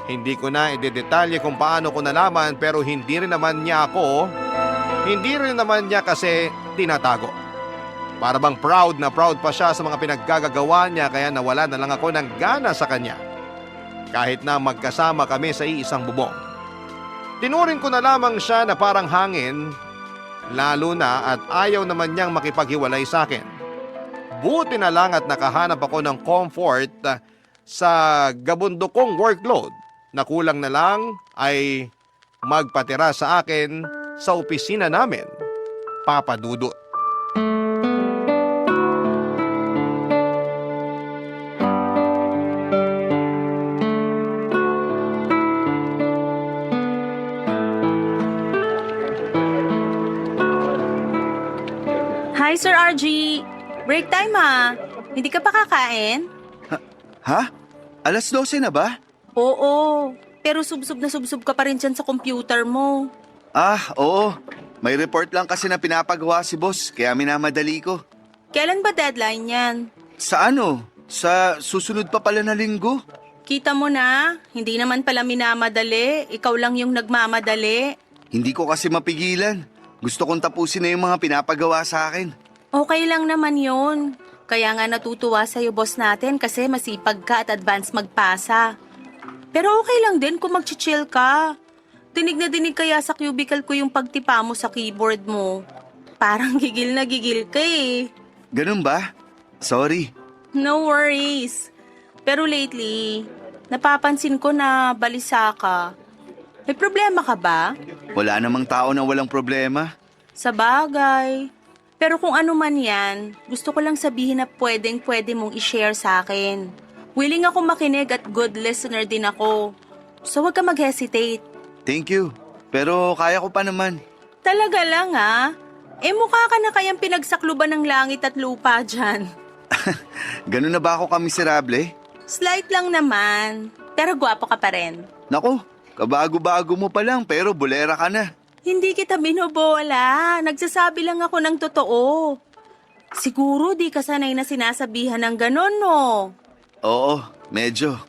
Hindi ko na idedetalye kung paano ko nalaman pero hindi rin naman niya kasi tinatago. Para bang proud na proud pa siya sa mga pinaggagawa niya kaya nawala na lang ako ng gana sa kanya. Kahit na magkasama kami sa iisang bubong. Tinuring ko na lamang siya na parang hangin, lalo na at ayaw naman niyang makipaghiwalay sa akin. Buti na lang at nakahanap ako ng comfort sa gabundokong workload na kulang na lang ay magpatira sa akin sa opisina namin, Papa Dudut. Hi, Sir RG. Break time Hindi ka pa kakain? Ha? Alas 12 na ba? Oo, pero subsob na subsob ka pa rin dyan sa computer mo. Oo. May report lang kasi na pinapagawa si boss, kaya minamadali ko. Kailan ba deadline yan? Sa ano? Sa susunod pa pala na linggo? Kita mo na, hindi naman pala minamadali. Ikaw lang yung nagmamadali. Hindi ko kasi mapigilan. Gusto kong tapusin na yung mga pinapagawa sa akin. Okay lang naman yun. Kaya nga natutuwa sa'yo boss natin kasi masipag ka at advance magpasa. Pero okay lang din kung mag-chill ka. Dinig na dinig kaya sa cubicle ko yung pagtipa mo sa keyboard mo. Parang gigil na gigil ka eh. Ganun ba? Sorry. No worries. Pero lately, napapansin ko na balisa ka. May problema ka ba? Wala namang tao na walang problema. Sa bagay. Pero kung ano man yan, gusto ko lang sabihin na pwede mong i-share sa akin. Willing ako makinig at good listener din ako. So wag ka mag-hesitate. Thank you. Pero kaya ko pa naman. Talaga lang mukha ka na kayang pinagsakluban ng langit at lupa dyan. Ganun na ba ako kamiserable? Slight lang naman. Pero gwapo ka pa rin. Nako, kabago-bago mo pa lang pero bulera ka na. Hindi kita binobola. Nagsasabi lang ako ng totoo. Siguro di ka sanay na sinasabihan ng ganon, no? Oo, medyo.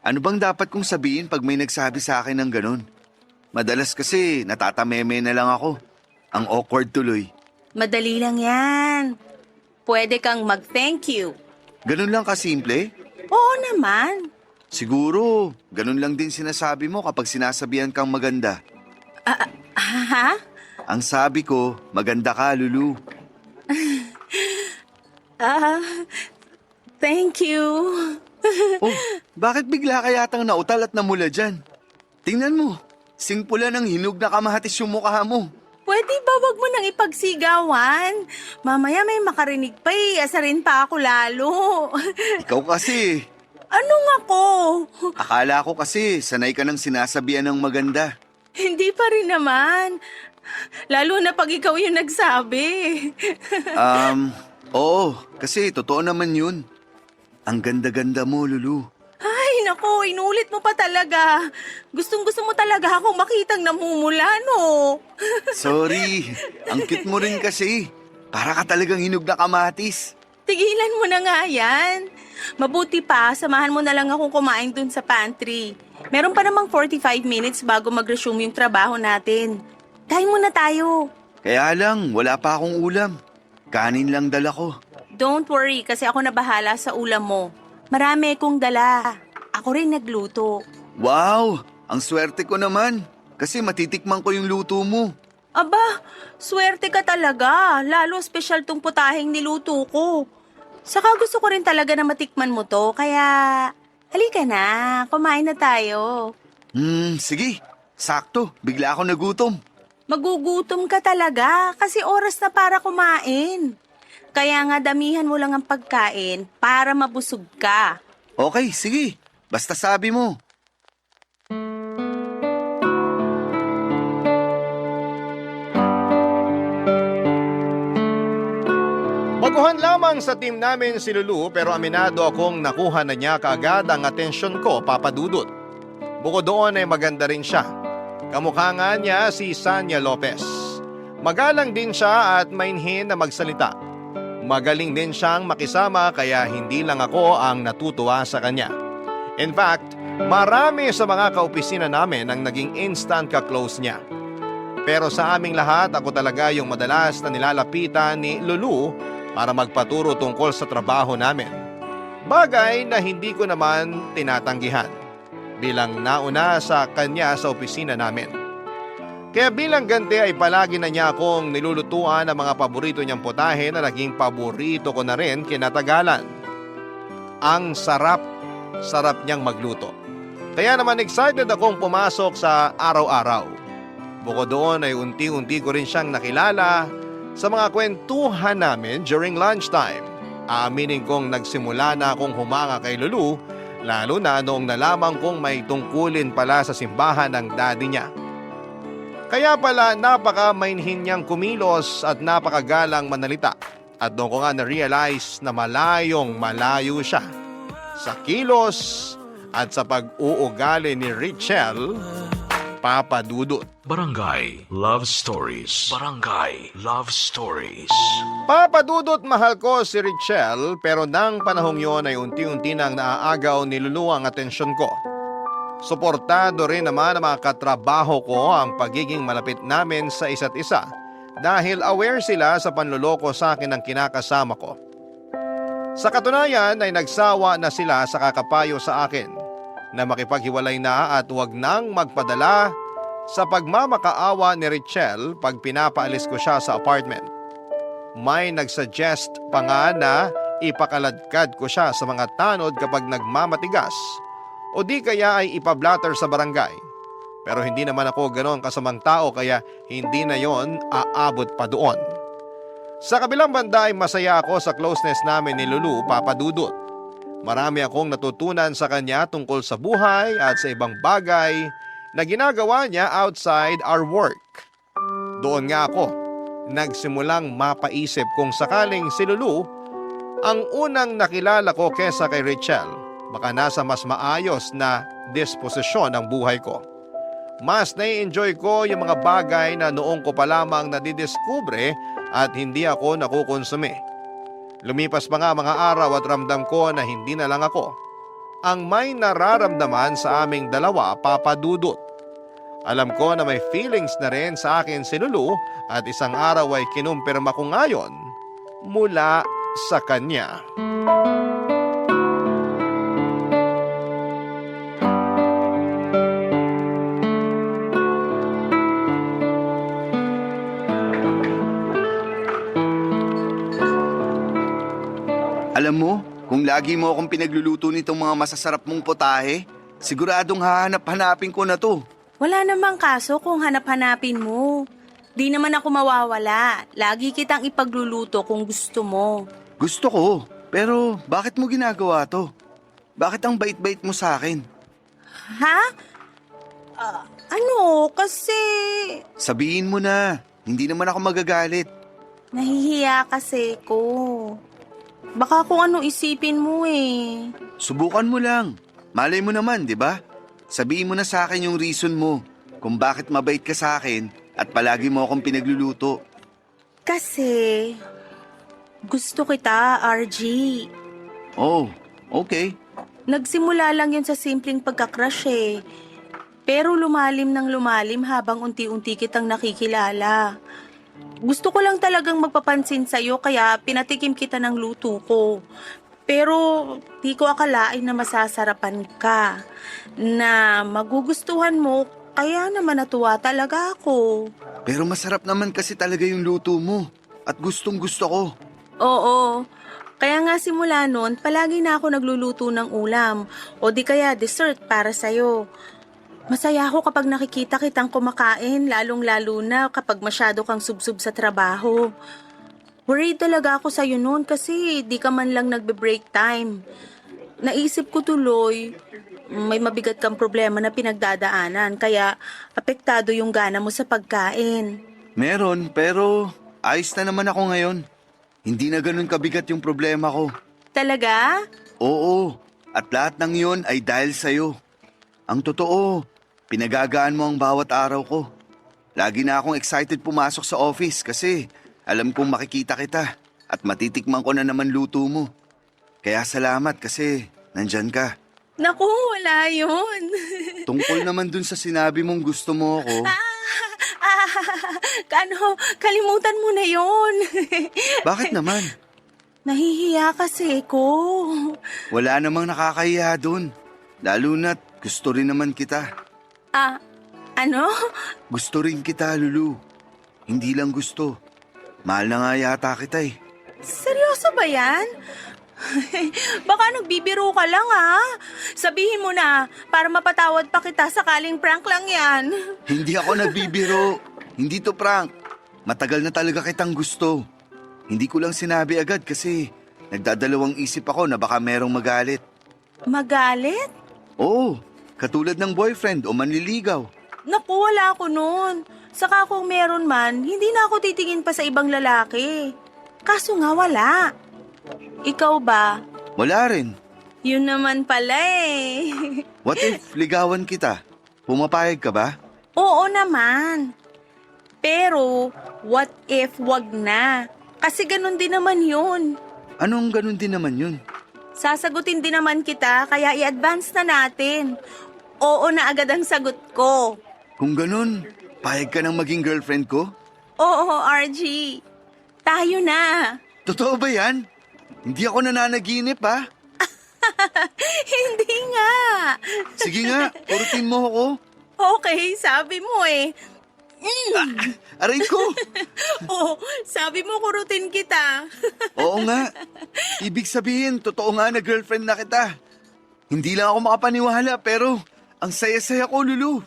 Ano bang dapat kong sabihin pag may nagsabi sa akin ng ganon? Madalas kasi natatameme na lang ako. Ang awkward tuloy. Madali lang yan. Pwede kang mag-thank you. Ganun lang kasimple? Oo naman. Siguro, ganun lang din sinasabi mo kapag sinasabihan kang maganda. Ha? Ang sabi ko, maganda ka, Lulu. Thank you. Oh, bakit bigla ka yatang nautal at namula dyan? Tingnan mo, singpula ng hinog na kamatis yung mukha mo. Pwede ba wag mo nang ipagsigawan? Mamaya may makarinig pa asarin pa ako lalo. Ikaw kasi, Anong ako? akala ko kasi sanay ka ng sinasabihan ng maganda. Hindi pa rin naman. Lalo na pag ikaw yung nagsabi. Oo, kasi totoo naman yun. Ang ganda-ganda mo, Lulu. Ay, nako, inulit mo pa talaga. Gustong-gusto mo talaga akong makitang namumula, no? Sorry, ang cute mo rin kasi. Para ka talagang hinog na kamatis. Tigilan mo na nga yan. Mabuti pa, samahan mo na lang akong kumain dun sa pantry. Meron pa namang 45 minutes bago mag-resume yung trabaho natin. Kain muna tayo. Kaya lang, wala pa akong ulam. Kanin lang dala ko. Don't worry, kasi ako na bahala sa ulam mo. Marami kong dala. Ako rin nagluto. Wow, ang swerte ko naman. Kasi matitikman ko yung luto mo. Aba, swerte ka talaga. Lalo special tong putaheng niluto ko. Saka gusto ko rin talaga na matikman mo to, kaya halika na, kumain na tayo. Sige. Sakto, bigla ako nagutom. Magugutom ka talaga kasi oras na para kumain. Kaya nga damihan mo lang ang pagkain para mabusog ka. Okay, sige. Basta sabi mo. Baguhan lamang sa team namin si Lulu pero aminado akong nakuha na niya kaagad ang atensyon ko, Papa Dudut. Bukod doon ay maganda rin siya. Kamukha nga niya si Sanya Lopez. Magalang din siya at mainhin na magsalita. Magaling din siyang makisama kaya hindi lang ako ang natutuwa sa kanya. In fact, marami sa mga kaopisina namin ang naging instant ka-close niya. Pero sa aming lahat, ako talaga yung madalas na nilalapitan ni Lulu para magpaturo tungkol sa trabaho namin. Bagay na hindi ko naman tinatanggihan bilang nauna sa kanya sa opisina namin. Kaya bilang ganti ay palagi na niya akong nilulutuan ng mga paborito niyang putahe na naging paborito ko na rin kinatagalan. Ang sarap niyang magluto. Kaya naman excited akong pumasok sa araw-araw. Bukod doon ay unti-unti ko rin siyang nakilala sa mga kwentuhan namin during lunchtime. Aaminin kong nagsimula na akong humanga kay Lulu, lalo na noong nalaman kong may tungkulin pala sa simbahan ng daddy niya. Kaya pala napaka-mainhin niyang kumilos at napakagalang manalita. At doon ko nga na-realize na malayong malayo siya sa kilos at sa pag-uugali ni Richelle, Papa Dudut. Barangay Love Stories. Barangay Love Stories. Papa Dudut, mahal ko si Richelle pero nang panahong yon ay unti-unti nang naaagaw ni Lulu ang atensyon ko. Suportado rin naman ang mga katrabaho ko ang pagiging malapit namin sa isa't isa dahil aware sila sa panluloko sa akin ng kinakasama ko. Sa katunayan ay nagsawa na sila sa kakapayo sa akin na makipaghiwalay na at huwag nang magpadala sa pagmamakaawa ni Richelle pag pinapaalis ko siya sa apartment. May nagsuggest pa nga na ipakaladkad ko siya sa mga tanod kapag nagmamatigas o di kaya ay ipablatter sa barangay. Pero hindi naman ako ganoon kasamang tao kaya hindi na yon aabot pa doon. Sa kabilang banda ay masaya ako sa closeness namin ni Lulu, Papa Dudut. Marami akong natutunan sa kanya tungkol sa buhay at sa ibang bagay na ginagawa niya outside our work. Doon nga ako nagsimulang mapaisip kung sakaling si Lulu ang unang nakilala ko kesa kay Richelle, baka nasa mas maayos na disposisyon ang buhay ko. Mas nai-enjoy ko yung mga bagay na noong ko pa lamang nadidiskubre at hindi ako nakukonsumi. Lumipas pa nga mga araw at ramdam ko na hindi na lang ako ang may nararamdaman sa aming dalawa, Papa Dudut. Alam ko na may feelings na rin sa akin si Lulu at isang araw ay kinumpirma ko ngayon mula sa kanya. Alam mo, kung lagi mo akong pinagluluto nitong mga masasarap mong potahe, siguradong hahanap-hanapin ko na to. Wala namang kaso kung hanap-hanapin mo. Di naman ako mawawala. Lagi kitang ipagluluto kung gusto mo. Gusto ko, pero bakit mo ginagawa to? Bakit ang bait-bait mo sa akin? Ha? Ano? Kasi Sabihin mo na, hindi naman ako magagalit. nahihiya kasi ko. Baka kung ano isipin mo eh. Subukan mo lang. Malay mo naman, di ba? Sabihin mo na sa akin yung reason mo kung bakit mabait ka sa akin at palagi mo akong pinagluluto. Kasi gusto kita, RG. Oh, okay. Nagsimula lang yun sa simpleng pagkakrush eh. Pero lumalim ng lumalim habang unti-unti kitang nakikilala. Gusto ko lang talagang magpapansin sa'yo kaya pinatikim kita ng luto ko. Pero di ko akalain na masasarapan ka. Na magugustuhan mo kaya naman natuwa talaga ako. Pero masarap naman kasi talaga yung luto mo at gustong gusto ko. Oo. Kaya nga simula noon, palagi na ako nagluluto ng ulam o di kaya dessert para sa'yo. Masaya ako kapag nakikita kitang kumakain, lalong-lalo na kapag masyado kang subsub sa trabaho. Worried talaga ako sa'yo noon kasi di ka man lang nagbe-break time. Naisip ko tuloy, may mabigat kang problema na pinagdadaanan kaya apektado yung gana mo sa pagkain. Meron, pero ayos na naman ako ngayon. Hindi na ganun kabigat yung problema ko. Talaga? Oo, at lahat ng yun ay dahil sa'yo. Ang totoo, pinagagaan mo ang bawat araw ko. Lagi na akong excited pumasok sa office kasi alam kong makikita kita at matitikman ko na naman luto mo. Kaya salamat kasi nandyan ka. Naku, wala yun. Tungkol naman dun sa sinabi mong gusto mo ako, Kalimutan mo na yun. bakit naman? Nahihiya kasi ko. Wala namang nakakahiya dun. Lalo na't gusto rin naman kita. Ano? Gusto rin kita, Lulu. Hindi lang gusto. Mahal na nga yata kita eh. Seryoso ba yan? Baka nagbibiro ka lang Sabihin mo na, para mapatawad pa kita sakaling prank lang yan. Hindi ako nagbibiro. Hindi to prank. Matagal na talaga kitang gusto. Hindi ko lang sinabi agad kasi nagdadalawang isip ako na baka merong magalit. Magalit? Oo, katulad ng boyfriend o manliligaw. Naku, wala ako nun. Saka kung meron man, hindi na ako titingin pa sa ibang lalaki. Kaso nga wala. Ikaw ba? Wala rin. Yun naman pala eh. What if ligawan kita? Pumapayag ka ba? Oo naman. Pero, what if wag na? Kasi ganun din naman yun. Anong ganun din naman yun? Sasagutin din naman kita, kaya i-advance na natin. Oo na agad ang sagot ko. Kung ganun, payag ka ng maging girlfriend ko? Oo, RG. Tayo na. Totoo ba yan? Hindi ako nananaginip ha? Hindi nga. Sige nga, purutin mo ako. Okay, sabi mo eh. Aray ko! Oo, sabi mo kurutin kita. Oo nga. Ibig sabihin, totoo nga na girlfriend na kita. Hindi lang ako makapaniwala pero ang saya-saya ko, Lulu.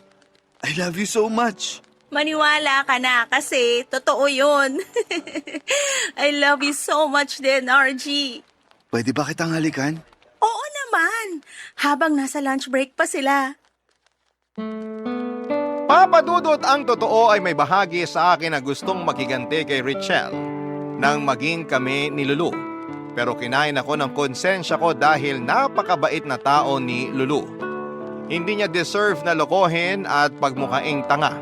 I love you so much. Maniwala ka na kasi totoo yun. I love you so much din, RG. Pwede ba kitang halikan? Oo naman. Habang nasa lunch break pa sila. Papa Dudut, ang totoo ay may bahagi sa akin na gustong makiganti kay Richelle nang maging kami ni Lulu. Pero kinain ako ng konsensya ko dahil napakabait na tao ni Lulu. Hindi niya deserve na lokohin at pagmukaing tanga.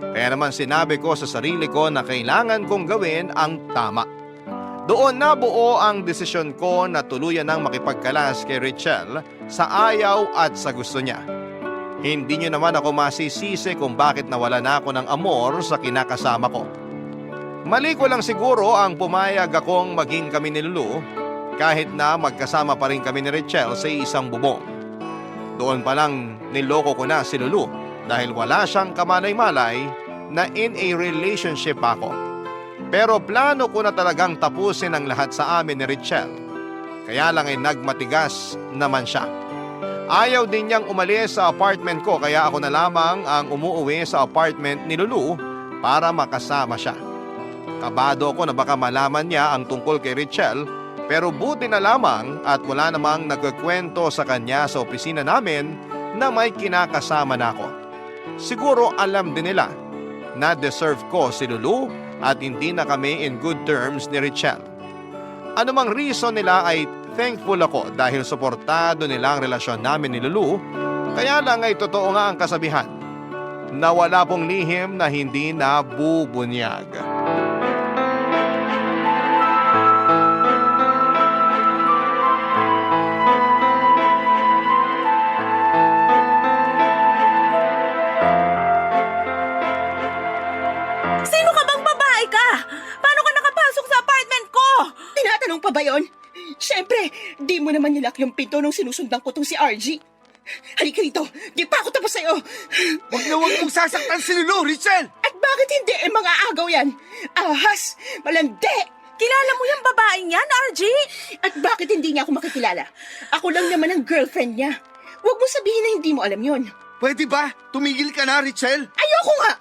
Kaya naman sinabi ko sa sarili ko na kailangan kong gawin ang tama. Doon nabuo ang desisyon ko na tuluyan ng makipagkalas kay Richelle sa ayaw at sa gusto niya. Hindi niyo naman ako masisisi kung bakit nawala na ako ng amor sa kinakasama ko. Mali ko lang siguro ang pumayag akong maging kami ni Lulu kahit na magkasama pa rin kami ni Richelle sa isang bubong. Doon pa lang niloko ko na si Lulu dahil wala siyang kamalay-malay na in a relationship ako. Pero plano ko na talagang tapusin ang lahat sa amin ni Richelle. Kaya lang ay nagmatigas naman siya. Ayaw din niyang umalis sa apartment ko kaya ako na lamang ang umuuwi sa apartment ni Lulu para makasama siya. Kabado ako na baka malaman niya ang tungkol kay Richelle pero buti na lamang at wala namang nagkukwento sa kanya sa opisina namin na may kinakasama na ako. Siguro alam din nila na deserve ko si Lulu at hindi na kami in good terms ni Richelle. Anumang reason nila ay thankful ako dahil suportado nila ang relasyon namin ni Lulu, kaya lang ay totoo nga ang kasabihan na wala pong lihim na hindi nabubunyag. Sino ka bang babae ka? Paano ka nakapasok sa apartment ko? Tinatanong pa ba yun? Siyempre, di mo naman nilak yung pinto nung sinusundan ko tong si RG. Halika rito, di pa ako tapos sa'yo. Huwag mong sasaktan si Lulu, Richelle! At bakit hindi mga agaw yan? Ahas, malandi. Kilala mo yung babaeng yan, RG? At bakit hindi niya ako makikilala? Ako lang naman ang girlfriend niya. Huwag mo sabihin na hindi mo alam yon. Pwede ba? Tumigil ka na, Richelle? Ayoko nga!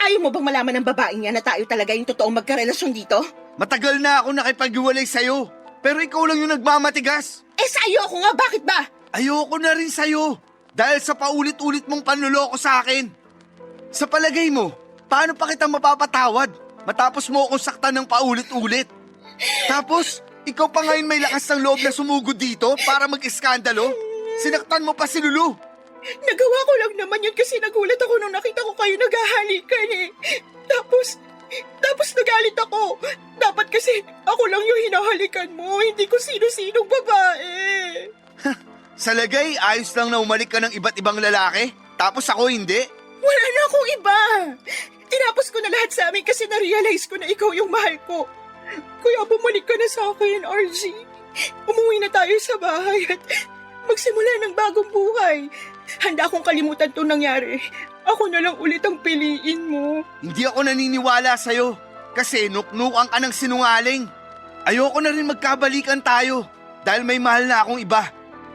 Ayaw mo bang malaman ng babaeng yan na tayo talaga yung totoong magkarelasyon dito? Matagal na ako nakipaghiwalay sa'yo. Pero ikaw lang yung nagmamatigas. Sa'yo ako nga, bakit ba? Ayoko na rin sa'yo. Dahil sa paulit-ulit mong panluloko sa akin. Sa palagay mo, paano pa kita mapapatawad? Matapos mo akong saktan ng paulit-ulit. Tapos, ikaw pa ngayon may lakas ng loob na sumugod dito para mag-iskandalo? Sinaktan mo pa si Lulu. Nagawa ko lang naman yun kasi nagulat ako nung nakita ko kayo naghahalikan eh. Tapos nagalit ako. Dapat kasi ako lang yung hinahalikan mo, hindi ko sino-sinong babae. Sa lagay, ayos lang na umalik ka ng iba't ibang lalaki. Tapos ako hindi. Wala na akong iba. Tinapos ko na lahat sa amin kasi na-realize ko na ikaw yung mahal ko. Kaya bumalik ka na sa akin, RG. Umuwi na tayo sa bahay at magsimula ng bagong buhay. Handa akong kalimutan itong nangyari. Ako na lang ulit ang piliin mo. Hindi ako naniniwala sa'yo. Kasi nuknukan ka ng sinungaling. Ayoko na rin magkabalikan tayo. Dahil may mahal na akong iba.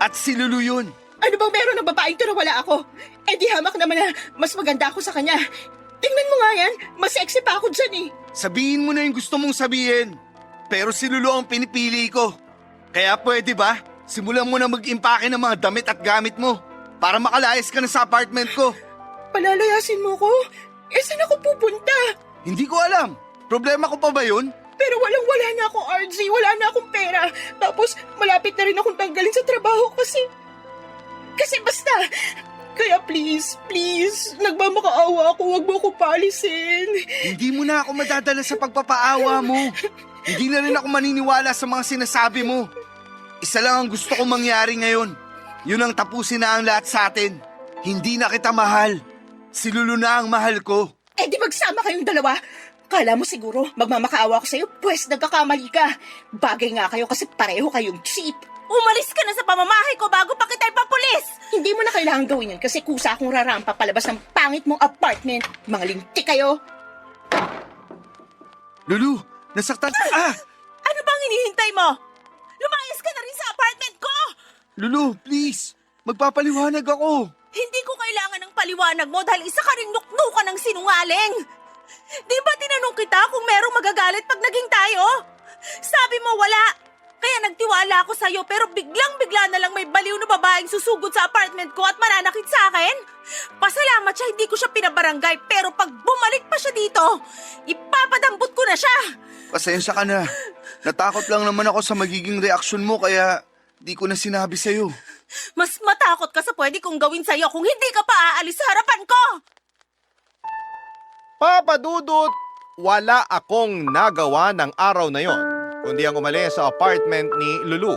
At si Lulu yun. Ano bang meron ng babaeng to na wala ako? Di hamak naman na mas maganda ako sa kanya. Tingnan mo nga yan, mas sexy pa ako dyan eh. Sabihin mo na yung gusto mong sabihin. Pero si Lulu ang pinipili ko. Kaya pwede ba? Simulan mo na mag-impake ng mga damit at gamit mo. Para makalayas ka na sa apartment ko. Palalayasin mo ko? Saan ako pupunta? Hindi ko alam. Problema ko pa ba yun? Pero walang-wala na akong RG, wala na akong pera. Tapos malapit na rin akong tanggalin sa trabaho kasi basta. Kaya please, nagmamakaawa ako, wag mo ako paalisin. Hindi mo na ako madadala sa pagpapaawa mo. Hindi na rin ako maniniwala sa mga sinasabi mo. Isa lang ang gusto kong mangyari ngayon. Yun ang tapusin na ang lahat sa atin. Hindi na kita mahal. Si Lulu na ang mahal ko. Di magsama kayong dalawa. Kala mo siguro magmamakaawa ako sa'yo, pues nagkakamali ka. Bagay nga kayo kasi pareho kayong cheap. Umalis ka na sa pamamahay ko bago pa kita ipapulis! Hindi mo na kailangan gawin yun kasi kusa akong rarampa palabas ng pangit mong apartment. Mga linti kayo. Lulu, nasaktan ka. Ano bang hinihintay mo? Lumayas ka na rin sa apartment ko! Lulu, please. Magpapaliwanag ako. Hindi ko kailangan ng paliwanag mo dahil isa ka ring nuknukan ng sinungaling. Di ba tinanong kita kung merong magagalit pag naging tayo? Sabi mo wala. Kaya nagtiwala ako sa'yo pero biglang-bigla na lang may baliw na babaeng susugod sa apartment ko at mananakit sa akin. Pasalamat siya hindi ko siya pinabarangay pero pag bumalik pa siya dito, ipapadambot ko na siya. Pasensya ka na. Natakot lang naman ako sa magiging reaksyon mo kaya di ko na sinabi sa'yo. Mas matakot ka sa pwede kong gawin sa'yo kung hindi ka pa aalis sa harapan ko. Papa Dudut, wala akong nagawa ng araw na yon, kundi ang umalis sa apartment ni Lulu.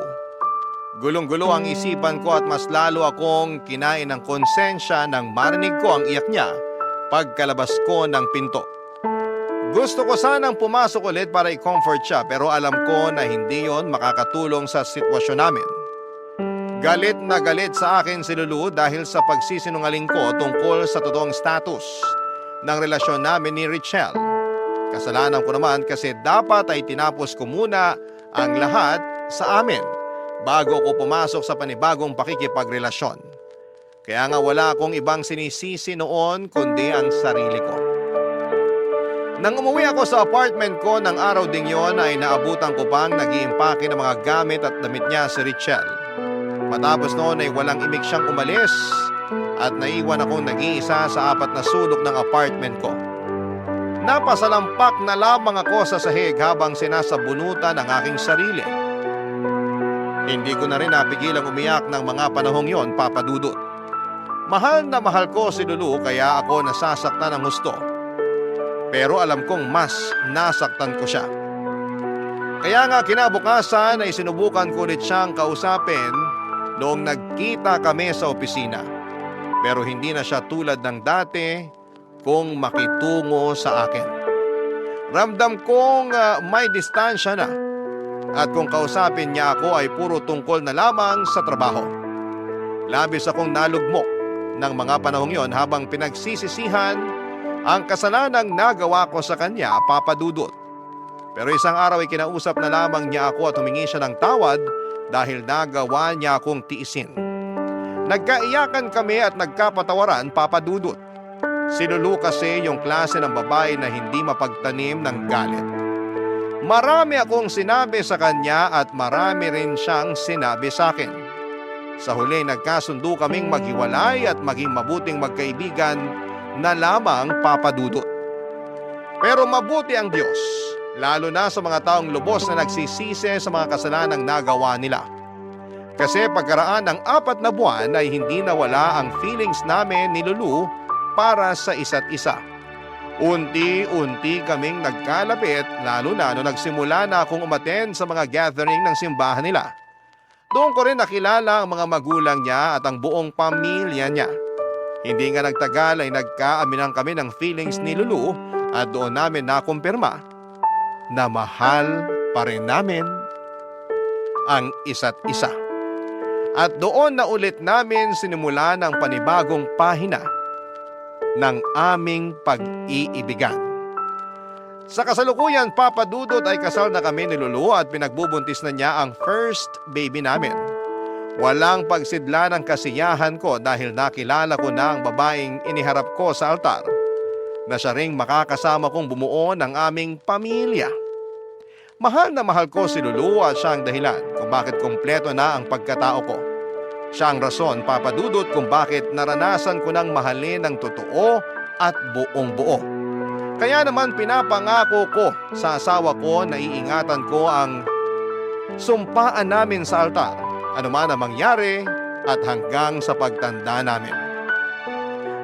Gulong-gulo ang isipan ko at mas lalo akong kinain ng konsensya nang marinig ko ang iyak niya pagkalabas ko ng pinto. Gusto ko sanang pumasok ulit para i-comfort siya pero alam ko na hindi yon makakatulong sa sitwasyon namin. Galit na galit sa akin si Lulu dahil sa pagsisinungaling ko tungkol sa totoong status ng relasyon namin ni Richelle. Kasalanan ko naman kasi dapat ay tinapos ko muna ang lahat sa amin bago ko pumasok sa panibagong pakikipagrelasyon. Kaya nga wala akong ibang sinisisi noon kundi ang sarili ko. Nang umuwi ako sa apartment ko ng araw ding yon ay naabutan ko pang nag-iimpake ng mga gamit at damit niya si Richelle. Matapos noon ay walang imik siyang umalis at naiwan akong nag-iisa sa 4 na sulok ng apartment ko. Napasalampak na lamang ako sa sahig habang sinasabunutan ang aking sarili. Hindi ko na rin napigilang umiyak ng mga panahong yon, Papa Dudut. Mahal na mahal ko si Lulu kaya ako nasasaktan ng husto. Pero alam kong mas nasaktan ko siya. Kaya nga kinabukasan ay sinubukan ko ulit siyang kausapin noong nagkita kami sa opisina. Pero hindi na siya tulad ng dati kung makitungo sa akin. Ramdam kong may distansya na at kung kausapin niya ako ay puro tungkol na lamang sa trabaho. Labis akong nalugmok ng mga panahong yon habang pinagsisisihan ang kasalanang nagawa ko sa kanya, Papa Dudut. Pero isang araw ay kinausap na lamang niya ako at humingi siya ng tawad dahil nagawa niya akong tiisin. Nagkaiyakan kami at nagkapatawaran, Papa Dudut. Si Lulu kasi yung klase ng babae na hindi mapagtanim ng galit. Marami akong sinabi sa kanya at marami rin siyang sinabi sa akin. Sa huli nagkasundo kaming maghiwalay at maging mabuting magkaibigan na lamang, Papa Dudut. Pero mabuti ang Diyos, lalo na sa mga taong lubos na nagsisisi sa mga kasalanang nagawa nila. Kasi pagkaraan ng 4 na buwan ay hindi nawala ang feelings namin ni Lulu para sa isa't isa. Unti-unti kaming nagkalapit lalo na nung nagsimula na akong umattend sa mga gathering ng simbahan nila. Doon ko rin nakilala ang mga magulang niya at ang buong pamilya niya. Hindi nga nagtagal ay nagkaaminan kami ng feelings ni Lulu at doon namin nakumpirma na mahal pa rin namin ang isa't isa. At doon na ulit namin sinimulan ang panibagong pahina ng aming pag-iibigan. Sa kasalukuyan, Papa Dudut, ay kasal na kami ni Lulu at pinagbubuntis na niya ang first baby namin. Walang pagsidla ng kasiyahan ko dahil nakilala ko na ang babaeng iniharap ko sa altar na siya ring makakasama kong bumuo ng aming pamilya. Mahal na mahal ko si Lulu at siya ang dahilan kung bakit kumpleto na ang pagkatao ko. Siya ang rason, Papa Dudut, kung bakit naranasan ko ng mahalin ng totoo at buong buo. Kaya naman pinapangako ko sa asawa ko na iingatan ko ang sumpaan namin sa altar, anuman ang mangyari at hanggang sa pagtanda namin.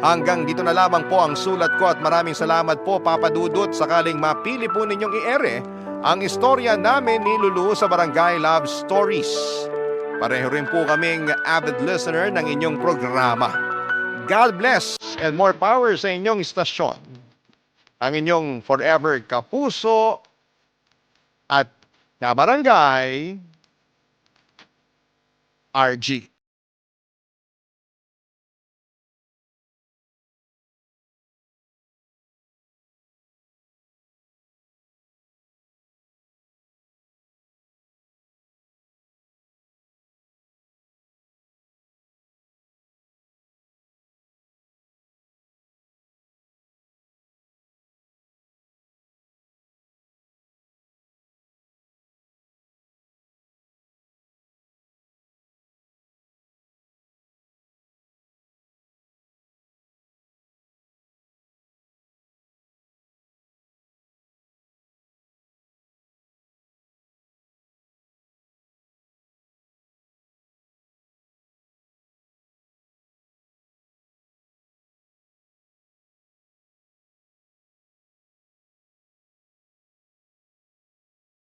Hanggang dito na lamang po ang sulat ko at maraming salamat po, Papa Dudut, sakaling mapili po ninyong i-ere ang istorya namin ni Lulu sa Barangay Love Stories. Pareho rin po kaming avid listener ng inyong programa. God bless and more power sa inyong istasyon. Ang inyong forever kapuso at kabarangay, RG.